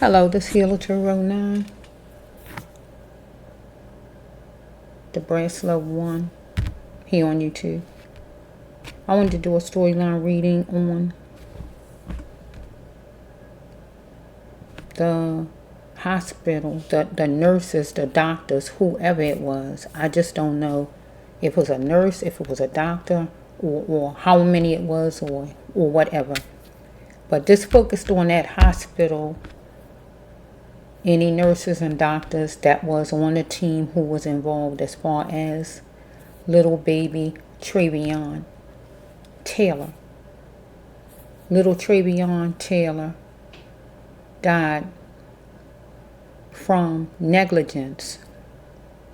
Hello, this Healer Pt.1, the Bracelet One, here on YouTube. I wanted to do a storyline reading on the hospital, the nurses, the doctors, whoever it was. I just don't know if it was a nurse, if it was a doctor, or how many it was, or whatever. But this focused on that hospital. Any nurses and doctors that was on the team who was involved as far as little baby Treveon Taylor. Little Treveon Taylor died from negligence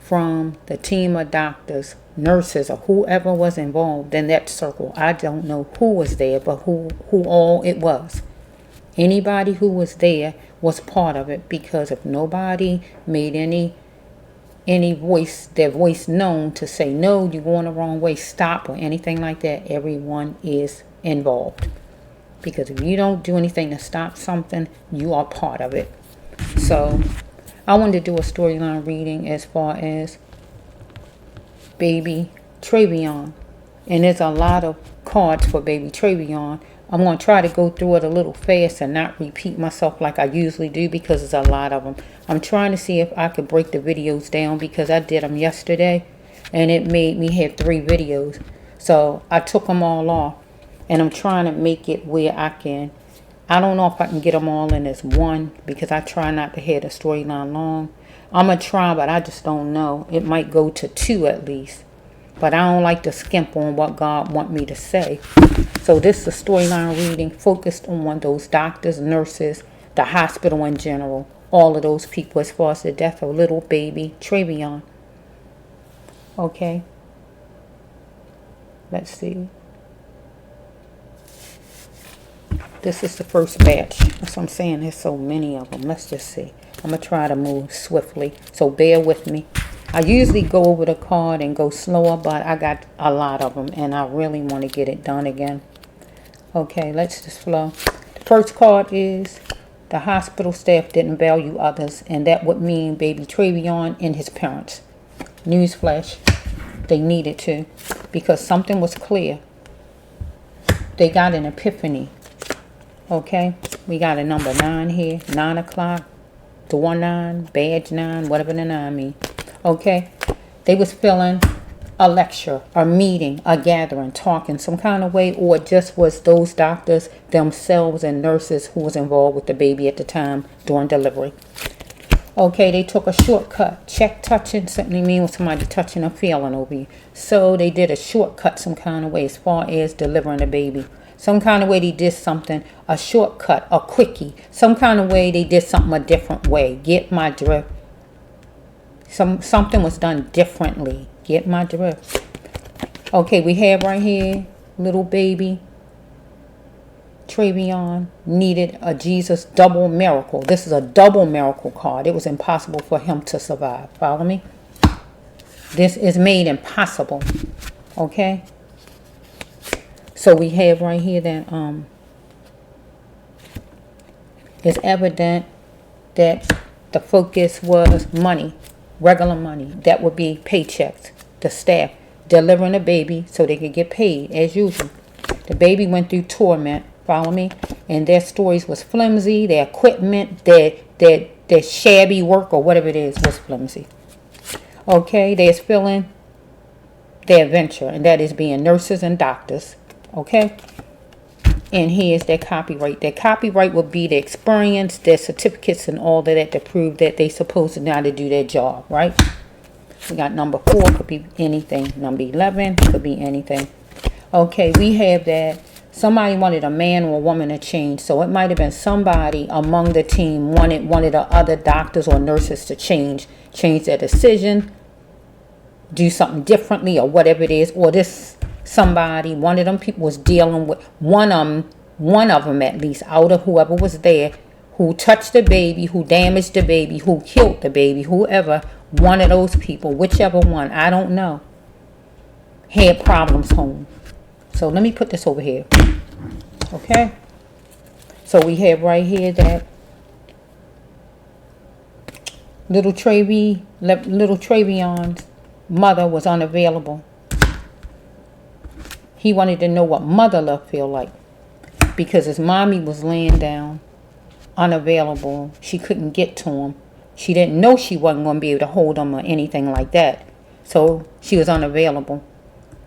from the team of doctors, nurses, or whoever was involved in that circle. I don't know who was there, but who all it was. Anybody who was there was part of it, because if nobody made their voice known to say, no, you're going the wrong way, stop, or anything like that, everyone is involved. Because if you don't do anything to stop something, you are part of it. So I wanted to do a storyline reading as far as baby Treveon. And there's a lot of cards for baby Treveon. I'm going to try to go through it a little fast and not repeat myself like I usually do, because there's a lot of them. I'm trying to see if I could break the videos down, because I did them yesterday and it made me have 3 videos. So I took them all off and I'm trying to make it where I don't know if I can get them all in as one, because I try not to have the storyline long. I'm going to try, but I just don't know. It might go to 2 at least. But I don't like to skimp on what God want me to say. So this is a storyline reading focused on those doctors, nurses, the hospital in general, all of those people as far as the death of little baby Treveon. Okay. Let's see. This is the first batch. That's what I'm saying. There's so many of them. Let's just see. I'm going to try to move swiftly, so bear with me. I usually go over the card and go slower, but I got a lot of them and I really want to get it done again. Okay, let's just flow. The first card is the hospital staff didn't value others, and that would mean baby Treveon and his parents. Newsflash, they needed to, because something was clear. They got an epiphany. Okay, we got a number 9 here, 9 o'clock, door 9, badge 9, whatever the 9 mean. Okay, they was feeling a lecture, a meeting, a gathering, talking some kind of way, or it just was those doctors themselves and nurses who was involved with the baby at the time during delivery. Okay, they took a shortcut. Check touching simply means somebody touching or feeling over you. So they did a shortcut some kind of way as far as delivering the baby. Some kind of way they did something, a shortcut, a quickie. Some kind of way they did something a different way. Get my drift? Something was done differently. Get my drift? Okay, we have right here, little baby Treveon needed a Jesus double miracle. This is a double miracle card. It was impossible for him to survive. Follow me? This is made impossible. Okay? So we have right here that it's evident that the focus was money. Regular money. That would be paychecks. The staff delivering a baby so they could get paid as usual. The baby went through torment. Follow me? And their stories was flimsy. Their equipment, their shabby work or whatever it is was flimsy. Okay, they're feeling their adventure, and that is being nurses and doctors. Okay? And here's their copyright. Their copyright would be their experience, their certificates, and all of that to prove that they supposed to know how to do their job, right? We got number 4, could be anything. Number 11 could be anything. Okay, we have that somebody wanted a man or a woman to change. So it might have been somebody among the team wanted one of the other doctors or nurses to change their decision, do something differently or whatever it is. Or this somebody, one of them people was dealing with one of them at least, out of whoever was there, who touched the baby, who damaged the baby, who killed the baby, whoever, one of those people, whichever one, I don't know, had problems home. So let me put this over here. Okay? So we have right here that Little Trevion's mother was unavailable. He wanted to know what mother love feel like, because his mommy was laying down, unavailable. She couldn't get to him. She didn't know she wasn't going to be able to hold him or anything like that. So she was unavailable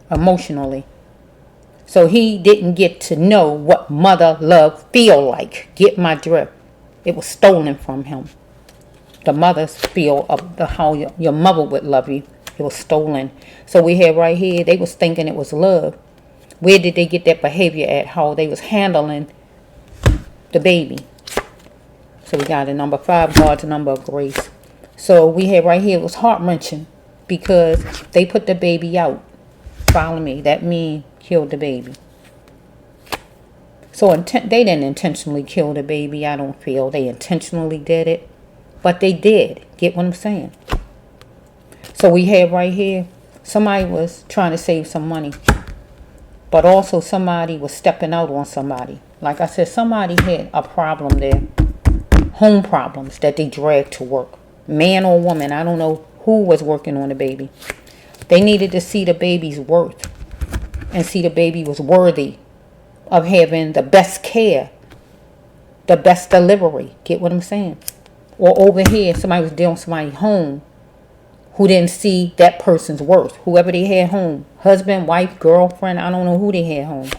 emotionally. So he didn't get to know what mother love feel like. Get my drift? It was stolen from him. The mother's feel of how your mother would love you. It was stolen. So we have right here, they was thinking it was love. Where did they get that behavior at? How they was handling the baby. So we got a number 5, God's number of grace. So we have right here, it was heart-wrenching because they put the baby out. Follow me. That means killed the baby. So they didn't intentionally kill the baby. I don't feel they intentionally did it. But they did. Get what I'm saying? So we have right here, somebody was trying to save some money. But also somebody was stepping out on somebody. Like I said, somebody had a problem there. Home problems that they dragged to work. Man or woman, I don't know who was working on the baby. They needed to see the baby's worth. And see the baby was worthy of having the best care. The best delivery. Get what I'm saying? Or over here, somebody was dealing with somebody home who didn't see that person's worth. Whoever they had home. Husband, wife, girlfriend. I don't know who they had home.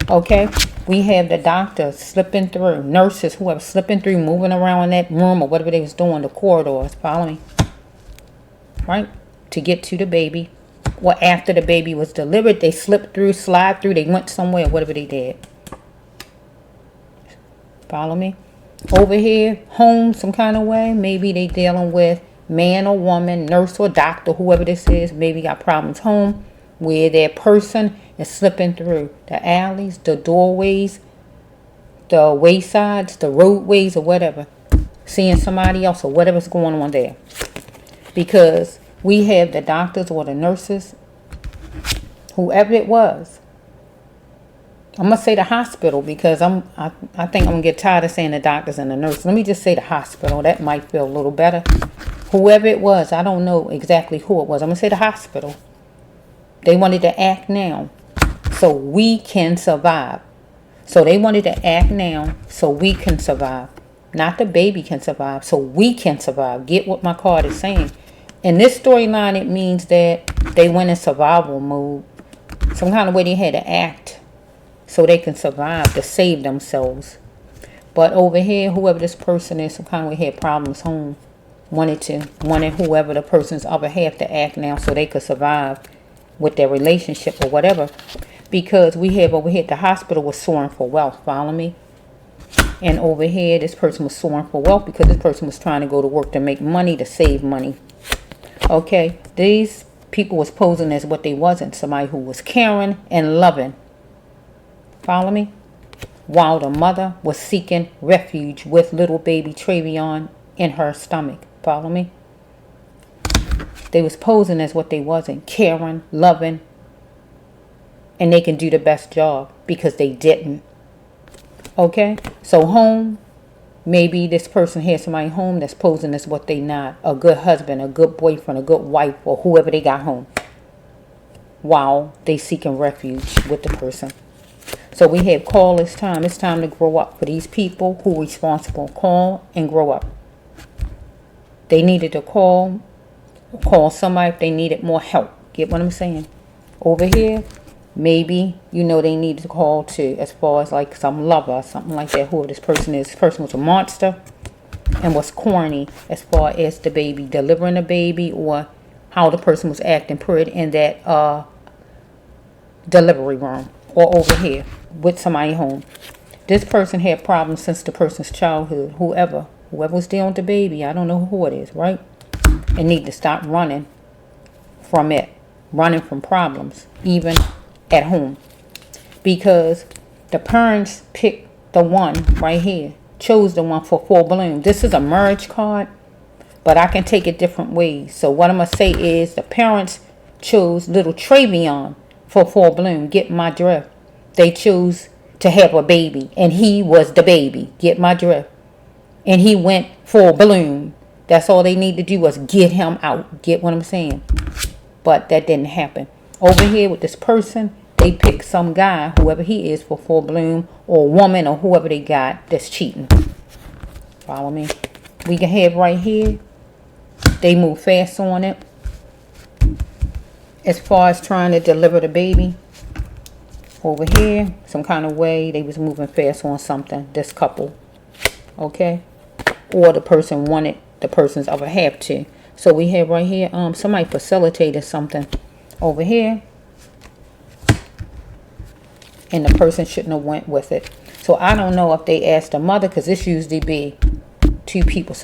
Okay? We have the doctor slipping through. Nurses, whoever, slipping through, moving around in that room or whatever they was doing. The corridors. Follow me? Right? To get to the baby. Or after the baby was delivered, they slipped through, slide through. They went somewhere, whatever they did. Follow me? Over here, home some kind of way. Maybe they dealing with man or woman, nurse or doctor, whoever this is. Maybe got problems home where that person is slipping through the alleys, the doorways, the waysides, the roadways or whatever. Seeing somebody else or whatever's going on there. Because we have the doctors or the nurses, whoever it was. I'm going to say the hospital because I think I'm going to get tired of saying the doctors and the nurses. Let me just say the hospital. That might feel a little better. Whoever it was, I don't know exactly who it was. I'm going to say the hospital. They wanted to act now so we can survive. So they wanted to act now so we can survive. Not the baby can survive, so we can survive. Get what my card is saying. In this storyline, it means that they went in survival mode. Some kind of way they had to act so they can survive, to save themselves. But over here, whoever this person is, some kind of way had problems home. Wanted whoever the person's other half to act now so they could survive with their relationship or whatever. Because we have over here, the hospital was soaring for wealth. Follow me? And over here, this person was soaring for wealth because this person was trying to go to work to make money, to save money. Okay, these people was posing as what they wasn't. Somebody who was caring and loving. Follow me? While the mother was seeking refuge with little baby Treveon in her stomach. Follow me? They was posing as what they wasn't. Caring, loving. And they can do the best job because they didn't. Okay? So home. Maybe this person had somebody home that's posing as what they not. A good husband, a good boyfriend, a good wife, or whoever they got home. While they seeking refuge with the person. So we have call this time. It's time to grow up for these people who are responsible. Call and grow up. They needed to call somebody if they needed more help. Get what I'm saying? Over here, maybe, they needed to call to as far as like some lover, something like that, whoever this person is. This person was a monster and was corny as far as the baby, delivering the baby or how the person was acting, put in that delivery room or over here with somebody home. This person had problems since the person's childhood. Whoever was dealing with the baby, I don't know who it is, right? And need to stop running from it, running from problems, even at home. Because the parents picked the one right here, chose the one for full bloom. This is a marriage card, but I can take it different ways. So what I'm going to say is the parents chose little Treveon for full bloom. Get my drift. They chose to have a baby, and he was the baby. Get my drift. And he went full bloom That's all they need to do was get him out. Get what I'm saying? But that didn't happen. Over here with this person, they picked some guy, whoever he is, for full bloom, or woman, or whoever they got that's cheating. Follow me? We can have right here, they move fast on it. As far as trying to deliver the baby, over here, some kind of way, they was moving fast on something, this couple. Okay? Or the person wanted the person's other half to. So we have right here, somebody facilitated something over here. And the person shouldn't have went with it. So I don't know if they asked the mother, because this usually be two people.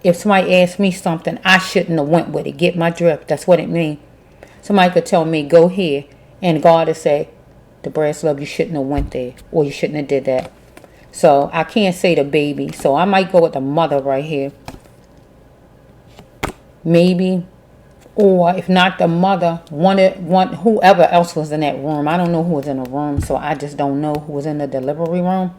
If somebody asked me something, I shouldn't have went with it. Get my drift. That's what it means. Somebody could tell me, go here. And God would say, the brass love, you shouldn't have went there. Or you shouldn't have did that. So I can't say the baby. So I might go with the mother right here. Maybe. Or if not the mother, whoever else was in that room. I don't know who was in the room. So I just don't know who was in the delivery room.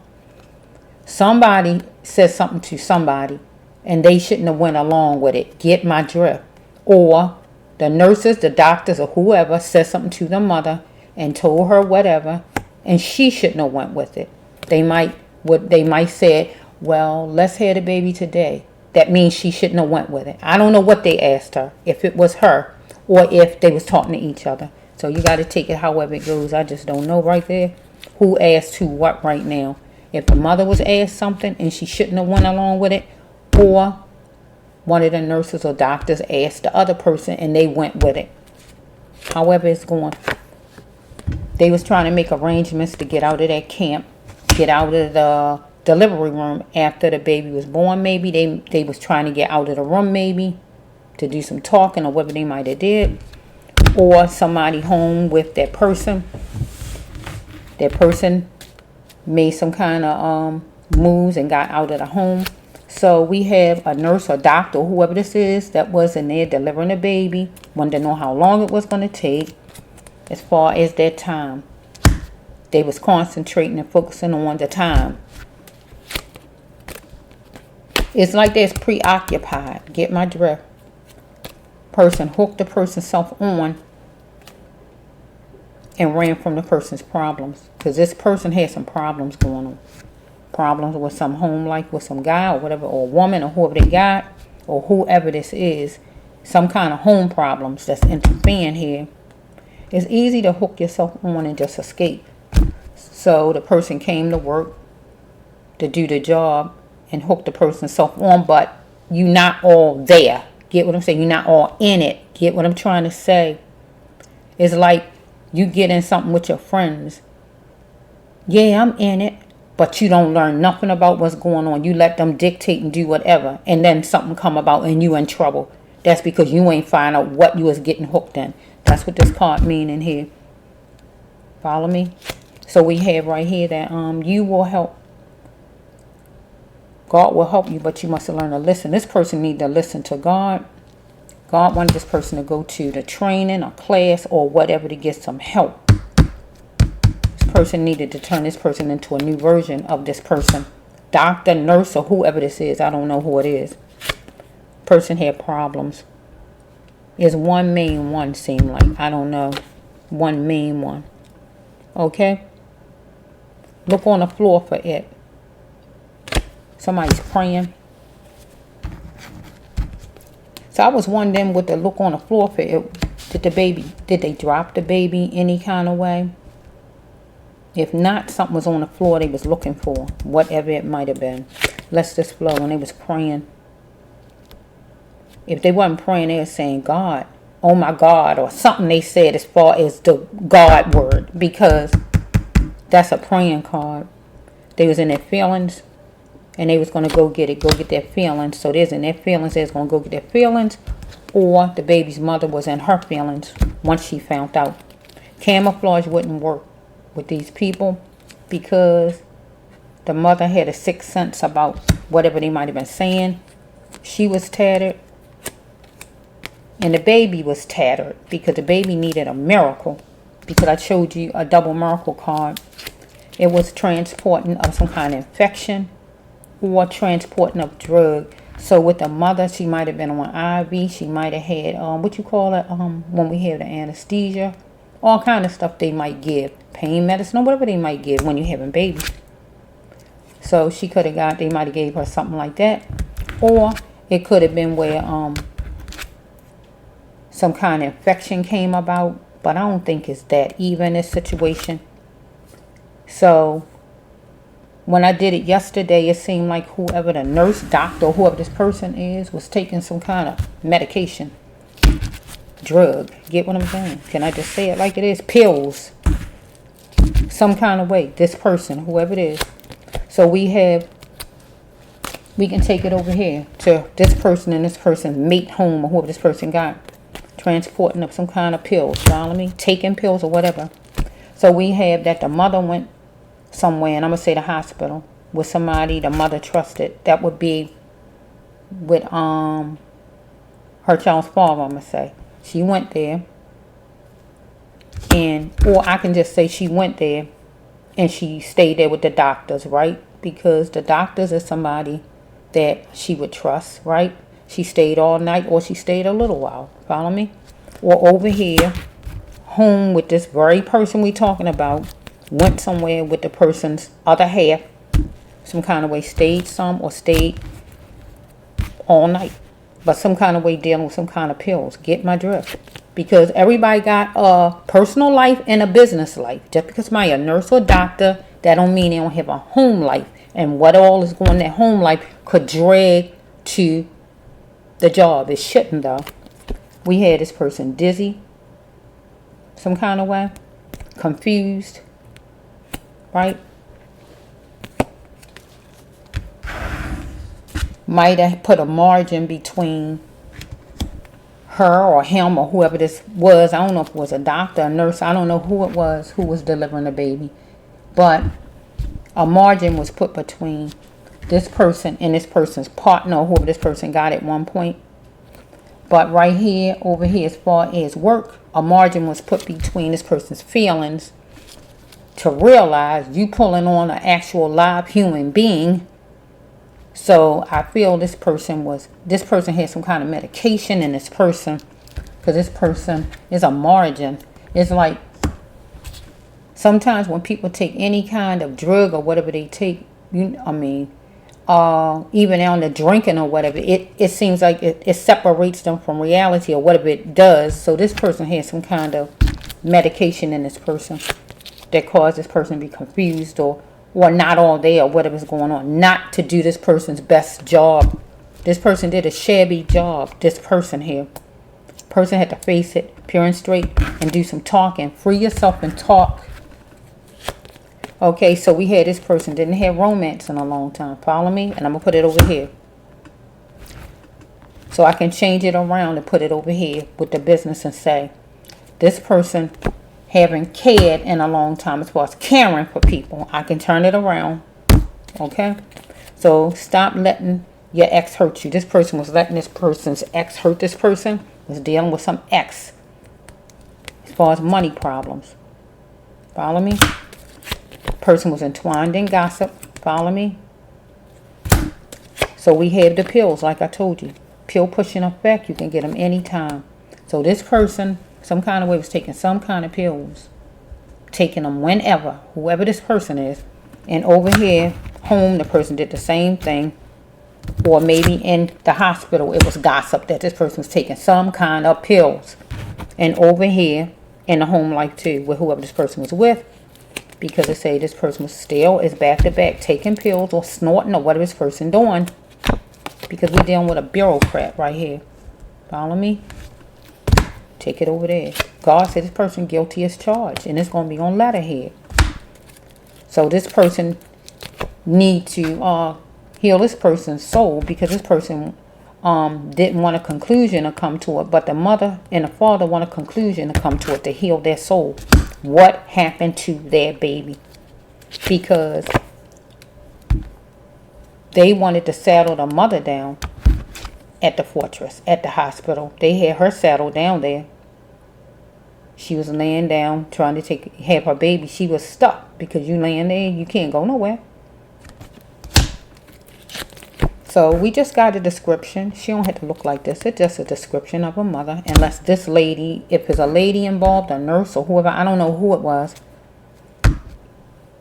Somebody said something to somebody. And they shouldn't have went along with it. Get my drift. Or the nurses, the doctors, or whoever said something to the mother and told her whatever, and she shouldn't have went with it. They might say, well, let's have the baby today. That means she shouldn't have went with it. I don't know what they asked her, if it was her or if they was talking to each other. So you got to take it however it goes. I just don't know right there who asked who what right now. If the mother was asked something and she shouldn't have went along with it, or one of the nurses or doctors asked the other person and they went with it. However it's going. They was trying to make arrangements to get out of that camp, get out of the delivery room after the baby was born. Maybe they was trying to get out of the room, maybe to do some talking or whatever they might have did. Or somebody home with that person. That person made some kind of moves and got out of the home. So we have a nurse or doctor, whoever this is, that was in there delivering a baby. Wanted to know how long it was going to take. As far as that time, they was concentrating and focusing on the time. It's like they're preoccupied. Get my drift. Person hooked the person's self on and ran from the person's problems. Because this person had some problems going on. Problems with some home life with some guy or whatever, or woman or whoever they got, or whoever this is. Some kind of home problems that's interfering here. It's easy to hook yourself on and just escape. So the person came to work to do the job and hook the person's self on, but you're not all there. Get what I'm saying? You're not all in it. Get what I'm trying to say? It's like you get in something with your friends. Yeah, I'm in it, but you don't learn nothing about what's going on. You let them dictate and do whatever, and then something come about and you in trouble. That's because you ain't find out what you was getting hooked in. That's what this card mean in here. Follow me? So we have right here that you will help. God will help you, but you must learn to listen. This person need to listen to God. God wanted this person to go to the training or class or whatever to get some help. This person needed to turn this person into a new version of this person. Doctor, nurse, or whoever this is. I don't know who it is. Person had problems. There's one main one, seem like. I don't know. One main one. Okay? Look on the floor for it. Somebody's praying. So I was wondering with the look on the floor for it. Did they drop the baby any kind of way? If not, something was on the floor they was looking for. Whatever it might have been. Let's just flow. When they was praying. If they wasn't praying, they were saying, God, oh my God, or something they said as far as the God word, because that's a praying card. They was in their feelings, and they was going to go get their feelings. So there's in their feelings, they was going to go get their feelings, or the baby's mother was in her feelings once she found out. Camouflage wouldn't work with these people because the mother had a sixth sense about whatever they might have been saying. She was tattered. And the baby was tattered because the baby needed a miracle. Because I showed you a double miracle card. It was transporting of some kind of infection or transporting of drug. So with the mother, she might have been on IV. She might have had what you call it when we have the anesthesia, all kind of stuff they might give, pain medicine or whatever they might give when you're having babies. So she could have they might have gave her something like that, or it could have been where some kind of infection came about. But I don't think it's that even in this situation. So when I did it yesterday, it seemed like whoever the nurse, doctor, whoever this person is, was taking some kind of medication, drug. Get what I'm saying? Can I just say it like it is? Pills. Some kind of way. This person, whoever it is. So we can take it over here to this person and this person's mate home or whoever this person got. Transporting up some kind of pills. Follow me? Taking pills or whatever. So we have that the mother went somewhere, and I'm going to say the hospital, with somebody the mother trusted. That would be with her child's father, I'm going to say. She went there, or I can just say she went there and she stayed there with the doctors, right? Because the doctors is somebody that she would trust, right? She stayed all night, or she stayed a little while. Follow me? Or over here, home with this very person we talking about, went somewhere with the person's other half, some kind of way, stayed some or stayed all night, but some kind of way dealing with some kind of pills. Get my drift? Because everybody got a personal life and a business life. Just because somebody a nurse or doctor, that don't mean they don't have a home life. And what all is going on in that home life could drag to the job. It shouldn't though. We had this person dizzy, some kind of way, confused, right? Might have put a margin between her or him or whoever this was. I don't know if it was a doctor, a nurse. I don't know who it was who was delivering the baby. But a margin was put between this person and this person's partner, or whoever this person got at one point. But right here, over here, as far as work, a margin was put between this person's feelings to realize you pulling on an actual live human being. So I feel this person had some kind of medication in this person, because this person is a margin. It's like sometimes when people take any kind of drug or whatever they take, even on the drinking or whatever, it seems like it separates them from reality or whatever it does. So this person has some kind of medication in this person that caused this person to be confused or not all there or whatever's going on. Not to do this person's best job. This person did a shabby job. This person here. Person had to face it, pure and straight, and do some talking. Free yourself and talk. Okay, so we had this person didn't have romance in a long time. Follow me? And I'm going to put it over here. So I can change it around and put it over here with the business and say, this person haven't cared in a long time as far as caring for people. I can turn it around. Okay? So stop letting your ex hurt you. This person was letting this person's ex hurt this person. Was dealing with some ex. As far as money problems. Follow me? Person was entwined in gossip. Follow me? So we have the pills, like I told you. Pill pushing effect. You can get them anytime. So this person, some kind of way, was taking some kind of pills. Taking them whenever. Whoever this person is. And over here, home, the person did the same thing. Or maybe in the hospital, it was gossip that this person was taking some kind of pills. And over here, in the home life too, with whoever this person was with. Because they say this person was still is back to back taking pills or snorting or whatever this person doing. Because we're dealing with a bureaucrat right here. Follow me? Take it over there. God said this person guilty as charged. And it's going to be on letterhead. So this person need to heal this person's soul. Because this person didn't want a conclusion to come to it. But the mother and the father want a conclusion to come to it. To heal their soul. What happened to their baby? Because they wanted to saddle the mother down at the fortress, at the hospital. They had her saddled down there. She was laying down trying to have her baby. She was stuck because you laying there, you can't go nowhere. So we just got a description. She don't have to look like this. It's just a description of a mother. Unless this lady, if there's a lady involved, a nurse or whoever, I don't know who it was.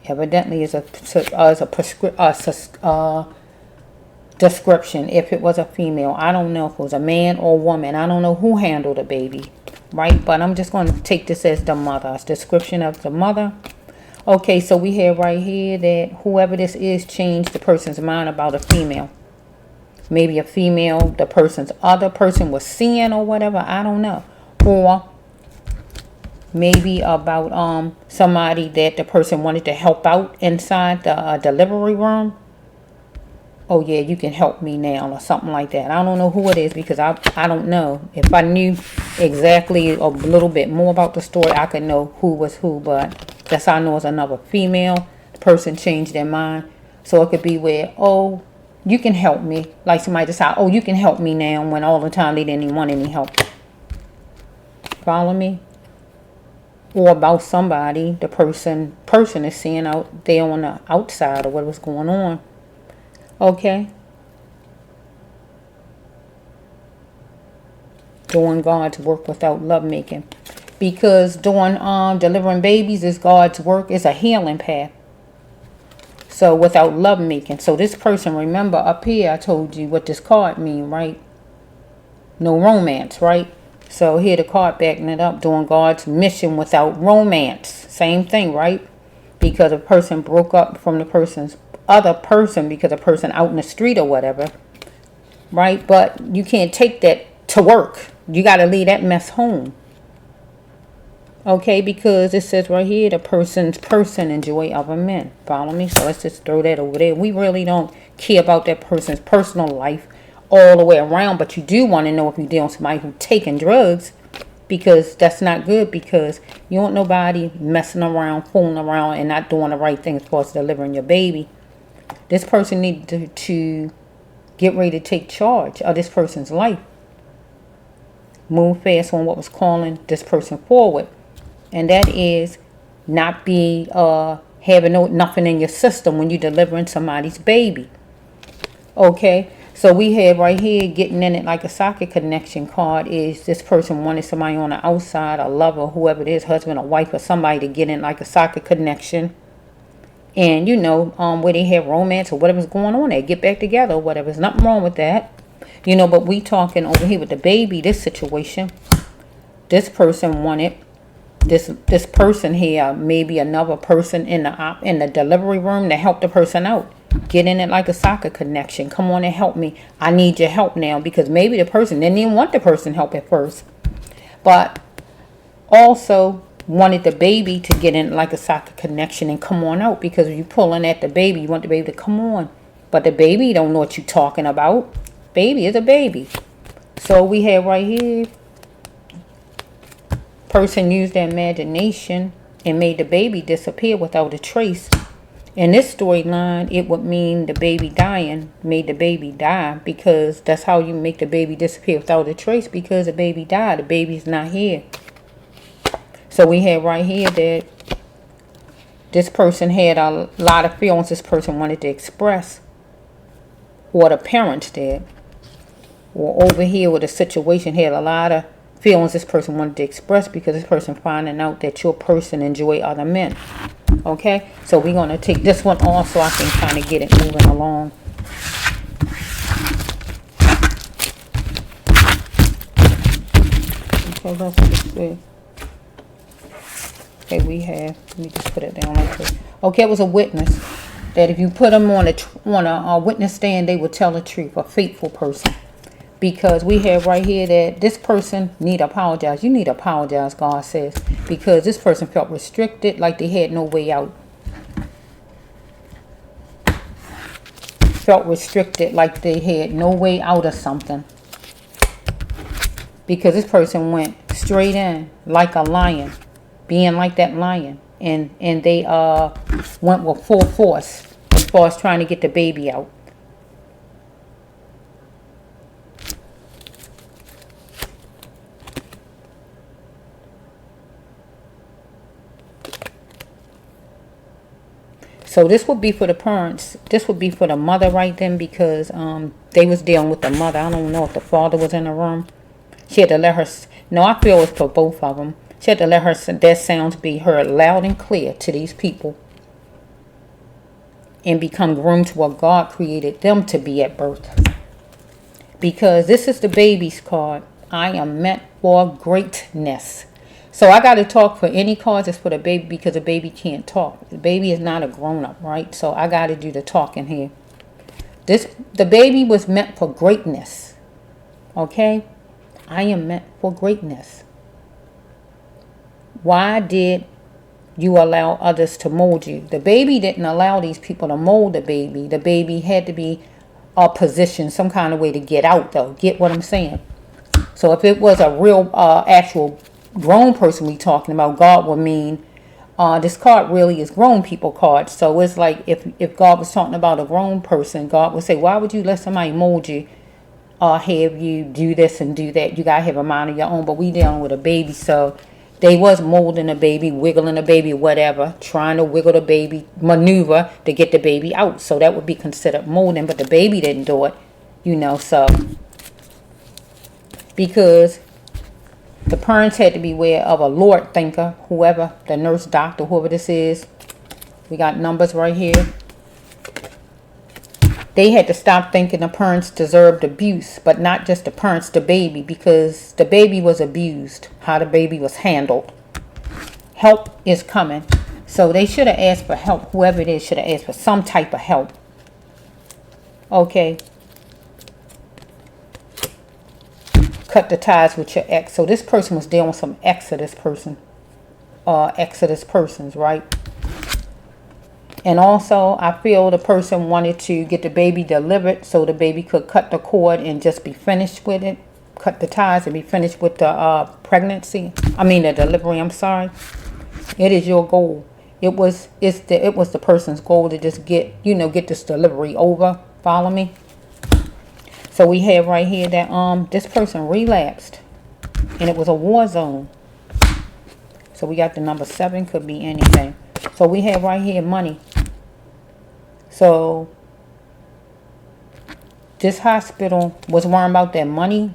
Evidently is a description. If it was a female, I don't know if it was a man or woman. I don't know who handled the baby, right? But I'm just going to take this as the mother. It's description of the mother. Okay, so we have right here that whoever this is changed the person's mind about a female. Maybe a female the person's other person was seeing or whatever. I don't know. Or maybe about somebody that the person wanted to help out inside the delivery room. Oh yeah, you can help me now or something like that. I don't know who it is because I don't know. If I knew exactly a little bit more about the story, I could know who was who. But that's how I know it's another female. The person changed their mind. So it could be where, oh, you can help me. Like somebody decide, oh, you can help me now, when all the time they didn't even want any help. Follow me? Or about somebody, the person is seeing out there on the outside of what was going on. Okay? Doing God's work without lovemaking. Because doing delivering babies is God's work. It's a healing path. So without lovemaking. So this person, remember up here I told you what this card mean, right? No romance, right? So here the card backing it up. Doing God's mission without romance. Same thing, right? Because a person broke up from the person's other person because a person out in the street or whatever. Right? But you can't take that to work. You got to leave that mess home. Okay, because it says right here, the person's person enjoy other men. Follow me? So let's just throw that over there. We really don't care about that person's personal life all the way around. But you do want to know if you're dealing with somebody who's taking drugs. Because that's not good. Because you don't want nobody messing around, fooling around, and not doing the right thing as far as delivering your baby. This person needs to get ready to take charge of this person's life. Move fast on what was calling this person forward. And that is not be having nothing in your system when you're delivering somebody's baby. Okay, so we have right here getting in it like a socket connection card is this person wanted somebody on the outside, a lover, whoever it is, husband or wife or somebody to get in like a socket connection. And you know, where they have romance or whatever's going on there, get back together or whatever. There's nothing wrong with that. You know, but we talking over here with the baby, this situation. This person wanted this person here, maybe another person in the delivery room to help the person out. Get in it like a soccer connection. Come on and help me. I need your help now. Because maybe the person didn't even want the person help at first. But also wanted the baby to get in like a soccer connection and come on out. Because when you're pulling at the baby, you want the baby to come on. But the baby don't know what you're talking about. Baby is a baby. So we have right here, person used their imagination and made the baby disappear without a trace. In this storyline, it would mean the baby dying made the baby die, because that's how you make the baby disappear without a trace, because the baby died. The baby's not here. So we have right here that this person had a lot of feelings this person wanted to express, or the parents did. Or over here with the situation had a lot of feelings this person wanted to express, because this person finding out that your person enjoy other men. Okay, so we're going to take this one off so I can kind of get it moving along. Okay, let's just see. Okay, we have, let me just put it down like this. Okay, it was a witness that if you put them on a witness stand, they would tell the truth, a faithful person. Because we have right here that this person need to apologize. You need to apologize, God says. Because this person felt restricted, like they had no way out. Felt restricted, like they had no way out of something. Because this person went straight in, like a lion. Being like that lion. And they went with full force as far as trying to get the baby out. So this would be for the parents. This would be for the mother right then, because they was dealing with the mother. I don't know if the father was in the room. She had to let her, no, I feel it's for both of them. She had to let her, their sounds be heard loud and clear to these people and become groomed to what God created them to be at birth. Because this is the baby's card. I am meant for greatness. So I got to talk for any cards that's for the baby, because the baby can't talk. The baby is not a grown-up, right? So I got to do the talking here. The baby was meant for greatness. Okay? I am meant for greatness. Why did you allow others to mold you? The baby didn't allow these people to mold the baby. The baby had to be positioned some kind of way to get out, though. Get what I'm saying? So if it was a real actual grown person we talking about, God would mean this card really is grown people card. So it's like if God was talking about a grown person, God would say, why would you let somebody mold you or have you do this and do that? You gotta have a mind of your own. But we dealing with a baby, so they was molding a baby, wiggling a baby, whatever, trying to wiggle the baby, maneuver to get the baby out. So that would be considered molding, but the baby didn't do it, so because the parents had to be aware of a Lord thinker, whoever, the nurse, doctor, whoever this is. We got numbers right here. They had to stop thinking the parents deserved abuse, but not just the parents, the baby, because the baby was abused, how the baby was handled. Help is coming. So they should have asked for help. Whoever it is should have asked for some type of help. Okay. Cut the ties with your ex. So this person was dealing with some ex of this person. Ex of this person's, right? And also, I feel the person wanted to get the baby delivered so the baby could cut the cord and just be finished with it. Cut the ties and be finished with the pregnancy. I mean, the delivery, I'm sorry. It is your goal. It was the person's goal to just get this delivery over. Follow me? So we have right here that this person relapsed. And it was a war zone. So we got the number 7, could be anything. So we have right here money. So this hospital was worrying about their money.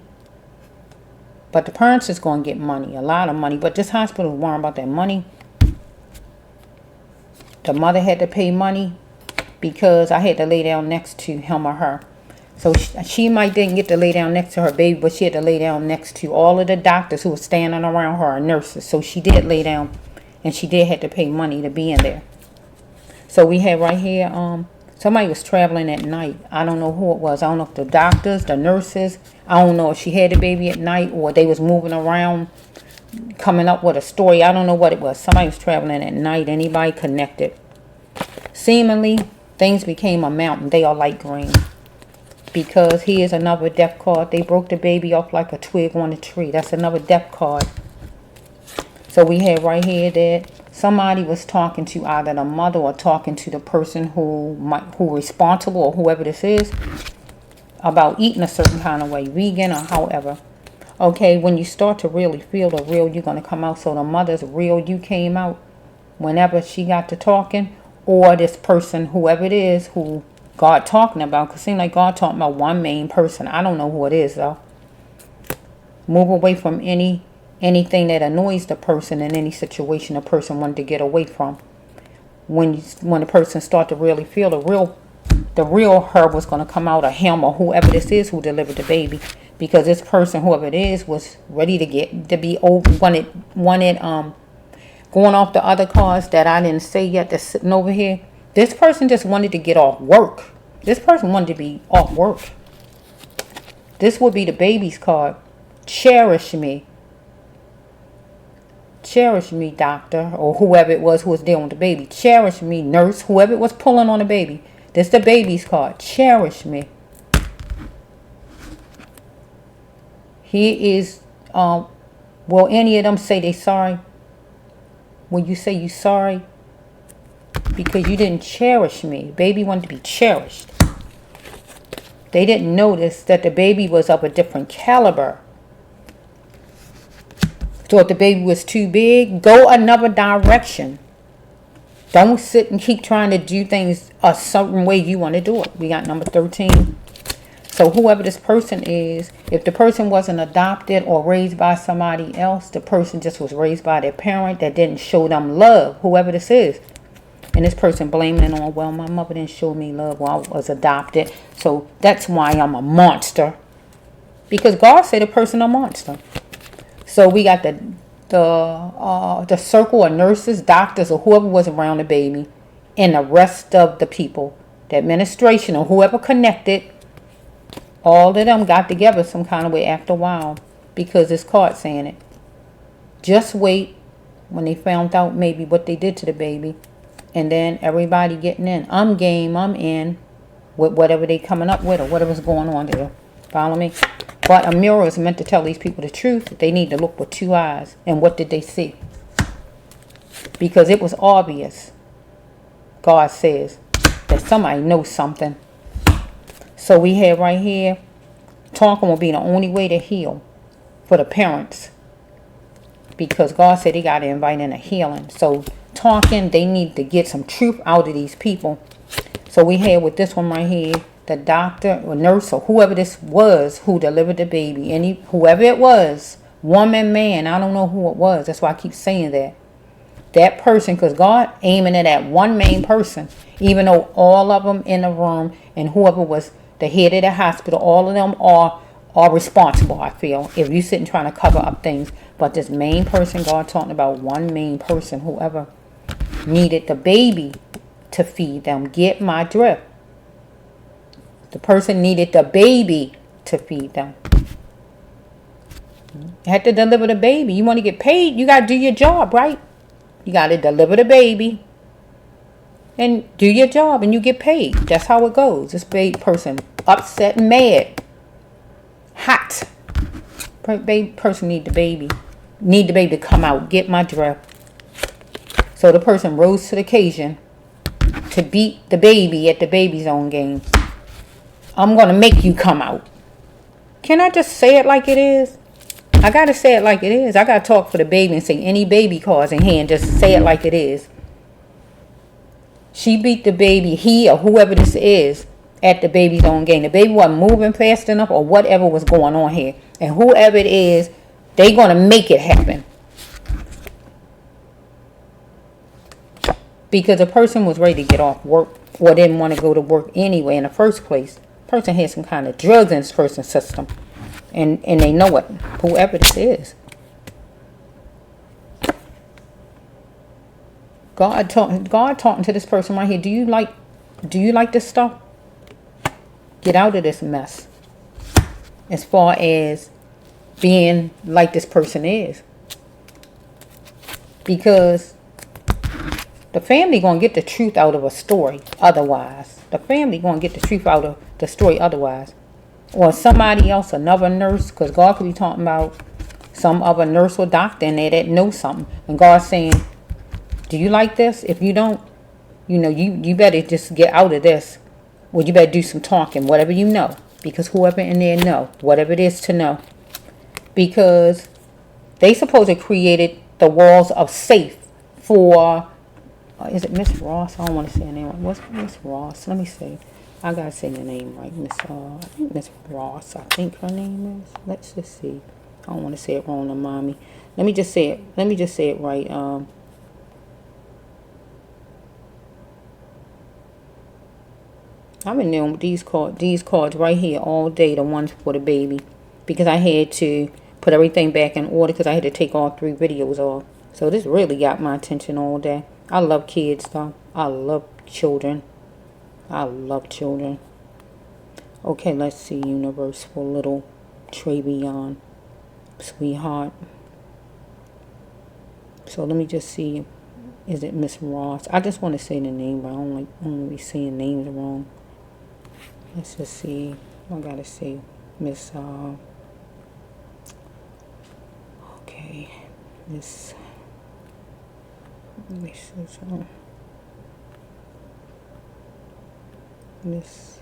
But the parents is going to get money, a lot of money. But this hospital was worrying about their money. The mother had to pay money because I had to lay down next to him or her. So she might didn't get to lay down next to her baby, but she had to lay down next to all of the doctors who were standing around her, and nurses. So she did lay down, and she did have to pay money to be in there. So we have right here, somebody was traveling at night. I don't know who it was. I don't know if the doctors, the nurses. I don't know if she had the baby at night or they was moving around, coming up with a story. I don't know what it was. Somebody was traveling at night. Anybody connected? Seemingly, things became a mountain. They are light green. Because here's another death card. They broke the baby off like a twig on a tree. That's another death card. So we have right here that somebody was talking to either the mother or talking to the person who responsible or whoever this is about eating a certain kind of way, vegan or however. Okay, when you start to really feel the real you going to come out. So the mother's real you came out whenever she got to talking, or this person, whoever it is, who God talking about, because it seems like God talking about one main person. I don't know who it is though. Move away from anything that annoys the person in any situation a person wanted to get away from. When the person start to really feel the real her was going to come out, of him or whoever this is who delivered the baby, because this person, whoever it is, was ready to be over, wanted going off the other cards that I didn't say yet that's sitting over here. This person just wanted to get off work. This person wanted to be off work. This would be the baby's card. Cherish me. Cherish me, doctor, or whoever it was who was dealing with the baby. Cherish me, nurse, whoever it was pulling on the baby. This the baby's card. Cherish me. Here is, will any of them say they sorry? When you say you sorry, because you didn't cherish me. Baby wanted to be cherished. They didn't notice that the baby was of a different caliber. So if the baby was too big, go another direction. Don't sit and keep trying to do things a certain way you want to do it. We got number 13. So whoever this person is, if the person wasn't adopted or raised by somebody else, the person just was raised by their parent that didn't show them love, whoever this is. And this person blaming it on, well, my mother didn't show me love while I was adopted, so that's why I'm a monster. Because God said the person a monster. So we got the circle of nurses, doctors, or whoever was around the baby, and the rest of the people, the administration or whoever connected. All of them got together some kind of way after a while, because it's caught saying it. Just wait when they found out maybe what they did to the baby, and then everybody getting in. I'm game, I'm in with whatever they coming up with or whatever's going on there. Follow me? But a mirror is meant to tell these people the truth. They need to look with 2 eyes. And what did they see? Because it was obvious, God says, that somebody knows something. So we have right here, talking will be the only way to heal for the parents. Because God said he got to invite in a healing. So talking, they need to get some truth out of these people. So we have with this one right here, the doctor or nurse or whoever this was who delivered the baby. Whoever it was, woman, man, I don't know who it was. That's why I keep saying that. That person, because God aiming it at one main person. Even though all of them in the room and whoever was the head of the hospital, all of them are responsible, I feel, if you sitting trying to cover up things. But this main person, God talking about one main person, whoever needed the baby to feed them. Get my drift. The person needed the baby to feed them. You had to deliver the baby. You want to get paid, you got to do your job, right? You got to deliver the baby and do your job and you get paid. That's how it goes. This baby person upset and mad. Hot. Person need the baby. Need the baby to come out. Get my drift. So the person rose to the occasion to beat the baby at the baby's own game. I'm going to make you come out. Can I just say it like it is? I got to say it like it is. I got to talk for the baby and say any baby cause in here and just say it like it is. She beat the baby, he or whoever this is, at the baby's own game. The baby wasn't moving fast enough or whatever was going on here. And whoever it is, they going to make it happen. Because a person was ready to get off work or didn't want to go to work anyway in the first place. Person had some kind of drugs in this person's system. And they know it. Whoever this is. God talking to this person right here. Do you like this stuff? Get out of this mess. As far as being like this person is. Because the family going to get the truth out of a story otherwise. The family going to get the truth out of the story otherwise. Or somebody else, another nurse, because God could be talking about some other nurse or doctor in there that knows something. And God's saying, do you like this? If you don't, you better just get out of this. Well, you better do some talking, whatever you know. Because whoever in there know, whatever it is to know. Because they supposed to created the walls of safe for, is it Miss Ross? I don't want to say her name. What's Miss Ross? Let me see. I got to say the name right. I think Miss Ross, I think her name is. Let's just see. I don't want to say it wrong to mommy. Let me just say it right. I've been dealing with these cards right here all day, the ones for the baby. Because I had to put everything back in order because I had to take all 3 videos off. So this really got my attention all day. I love kids though. I love children. I love children. Okay, let's see. Universe for little Treveon, sweetheart. So let me just see. Is it Miss Ross? I just want to say the name, but I don't want to be saying names wrong. Let's just see. I gotta say Miss. Okay, Miss. Miss.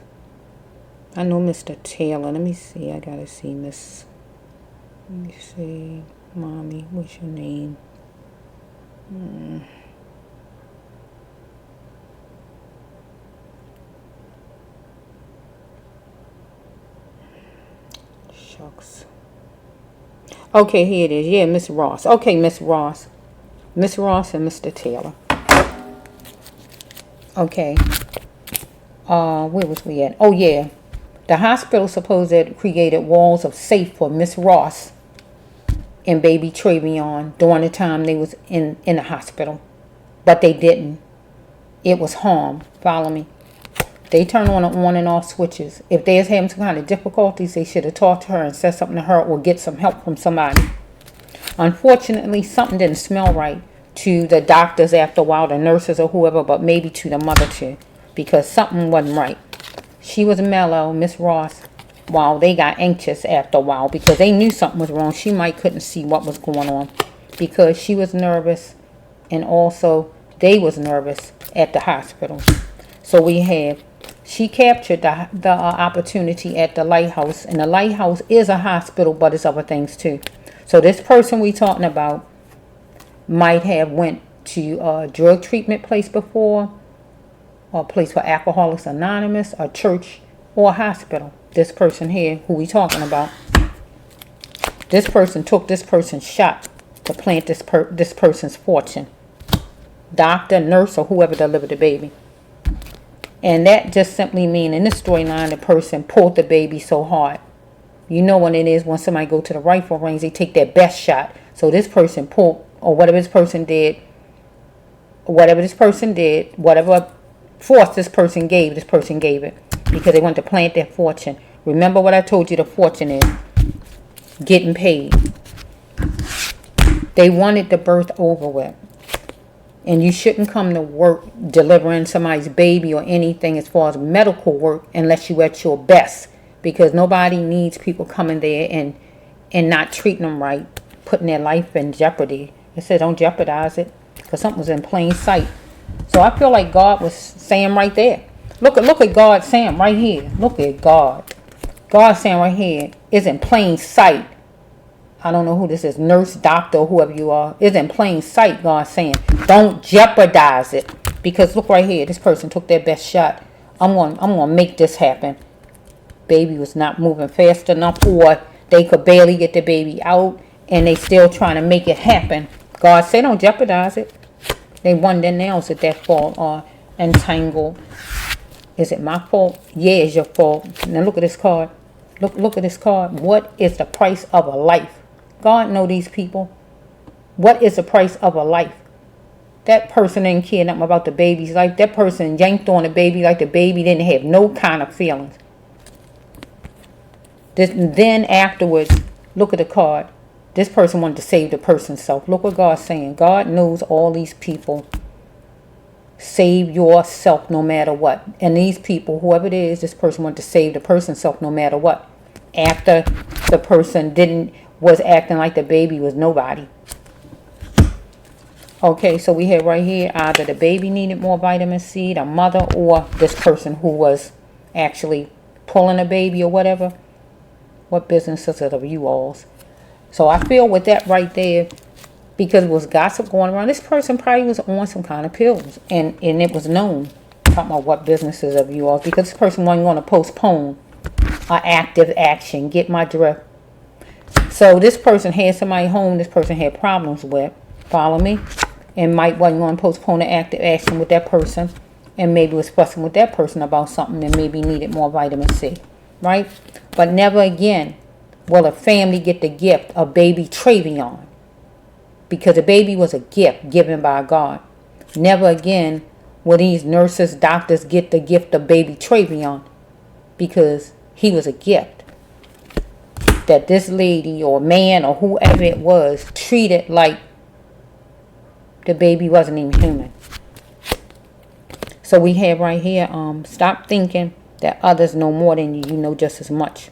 I know Mr. Taylor. Let me see. I gotta see Miss. Let me see. Mommy, what's your name? Shucks. Okay, here it is. Yeah, Miss Ross. Okay, Miss Ross. Miss Ross and Mr. Taylor. Okay. Where was we at? Oh, yeah. The hospital supposed had created walls of safe for Miss Ross and baby Treveon during the time they was in the hospital. But they didn't. It was harm. Follow me. They turn on and off switches. If they was having some kind of difficulties, they should have talked to her and said something to her or get some help from somebody. Unfortunately, something didn't smell right to the doctors after a while, the nurses or whoever, but maybe to the mother too, because something wasn't right. She was mellow, Miss Ross, while they got anxious after a while because they knew something was wrong. She might couldn't see what was going on because she was nervous, and also they was nervous at the hospital. So she captured the opportunity at the lighthouse, and the lighthouse is a hospital, but it's other things too. So this person we talking about might have went to a drug treatment place before, or a place for Alcoholics Anonymous, a church, or a hospital. This person here, who we talking about, this person took this person's shot to plant this person's fortune. Doctor, nurse, or whoever delivered the baby. And that just simply means, in this storyline, the person pulled the baby so hard. You know what it is when somebody go to the rifle range, they take their best shot. So this person pulled, or whatever this person did, whatever force this person gave it. Because they want to plant their fortune. Remember what I told you the fortune is. Getting paid. They wanted the birth over with. And you shouldn't come to work delivering somebody's baby or anything as far as medical work unless you at your best. Because nobody needs people coming there and not treating them right, putting their life in jeopardy. It said don't jeopardize it because something was in plain sight. So I feel like God was saying right there. Look at God saying right here. Look at God. God saying right here is in plain sight. I don't know who this is, nurse, doctor, or whoever you are. It's in plain sight, God saying, don't jeopardize it. Because look right here, this person took their best shot. I'm gonna make this happen. Baby was not moving fast enough, or they could barely get the baby out, and they still trying to make it happen. God said, don't jeopardize it. They won their nails at that fault or entangled. Is it my fault? Yeah, it's your fault. Now look at this card. Look at this card. What is the price of a life? God know these people. What is the price of a life? That person didn't care nothing about the baby's life. That person yanked on the baby like the baby didn't have no kind of feelings. Then afterwards, look at the card. This person wanted to save the person's self. Look what God's saying. God knows all these people. Save yourself no matter what. And these people, whoever it is, this person wanted to save the person's self no matter what. After the person was acting like the baby was nobody. Okay, so we have right here either the baby needed more vitamin C, the mother, or this person who was actually pulling a baby or whatever. What business is it of you all's? So I feel with that right there, because it was gossip going around, this person probably was on some kind of pills. And it was known. Talking about what business is of you all. Because this person wasn't going to postpone an active action. Get my drift. So this person had somebody home this person had problems with. Follow me? And might wasn't going to postpone an active action with that person. And maybe was fussing with that person about something and maybe needed more vitamin C. Right? But never again will a family get the gift of baby Treveon. Because the baby was a gift given by God. Never again will these nurses, doctors get the gift of baby Treveon. Because he was a gift. That this lady or man or whoever it was treated like the baby wasn't even human. So we have right here, stop thinking that others know more than you. You know just as much.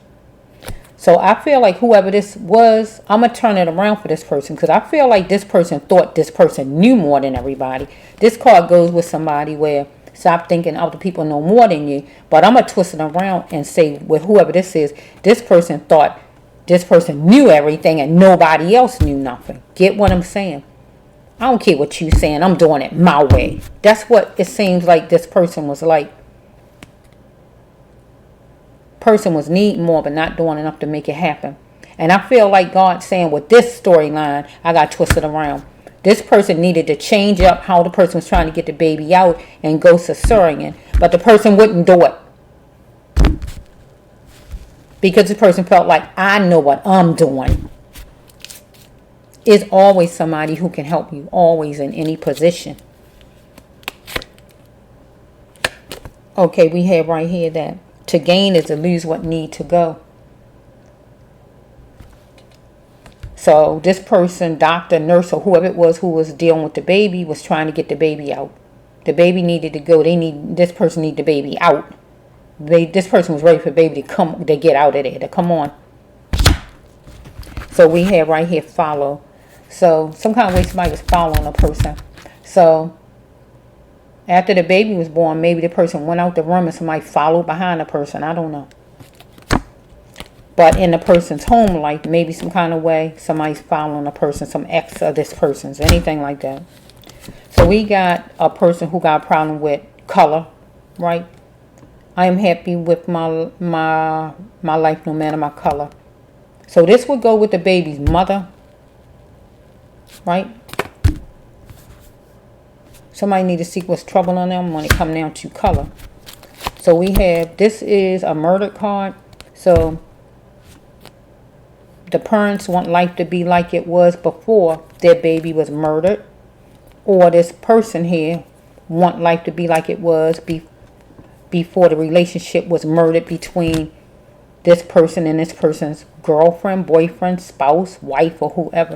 So I feel like whoever this was, I'm going to turn it around for this person. Because I feel like this person thought this person knew more than everybody. This card goes with somebody where stop thinking other people know more than you. But I'm going to twist it around and say with whoever this is, this person thought this person knew everything and nobody else knew nothing. Get what I'm saying? I don't care what you're saying. I'm doing it my way. That's what it seems like this person was like. person was needing more but not doing enough to make it happen. And I feel like God saying with this storyline, I got twisted around. This person needed to change up how the person was trying to get the baby out and go cesarean. But the person wouldn't do it. Because the person felt like, I know what I'm doing. Is always somebody who can help you. Always in any position. Okay, we have right here that to gain is to lose what need to go. So this person, doctor, nurse, or whoever it was who was dealing with the baby was trying to get the baby out. The baby needed to go. This person needed the baby out. This person was ready for the baby to get out of there, to come on. So we have right here follow. So some kind of way somebody was following a person. So after the baby was born, maybe the person went out the room and somebody followed behind the person. I don't know. But in the person's home life, maybe some kind of way, somebody's following a person, some ex of this person's, anything like that. So we got a person who got a problem with color, right? I am happy with my life no matter my color. So this would go with the baby's mother, right? Somebody need to seek what's trouble on them when it comes down to color. So we have, this is a murder card. So the parents want life to be like it was before their baby was murdered. Or this person here want life to be like it was before the relationship was murdered between this person and this person's girlfriend, boyfriend, spouse, wife, or whoever.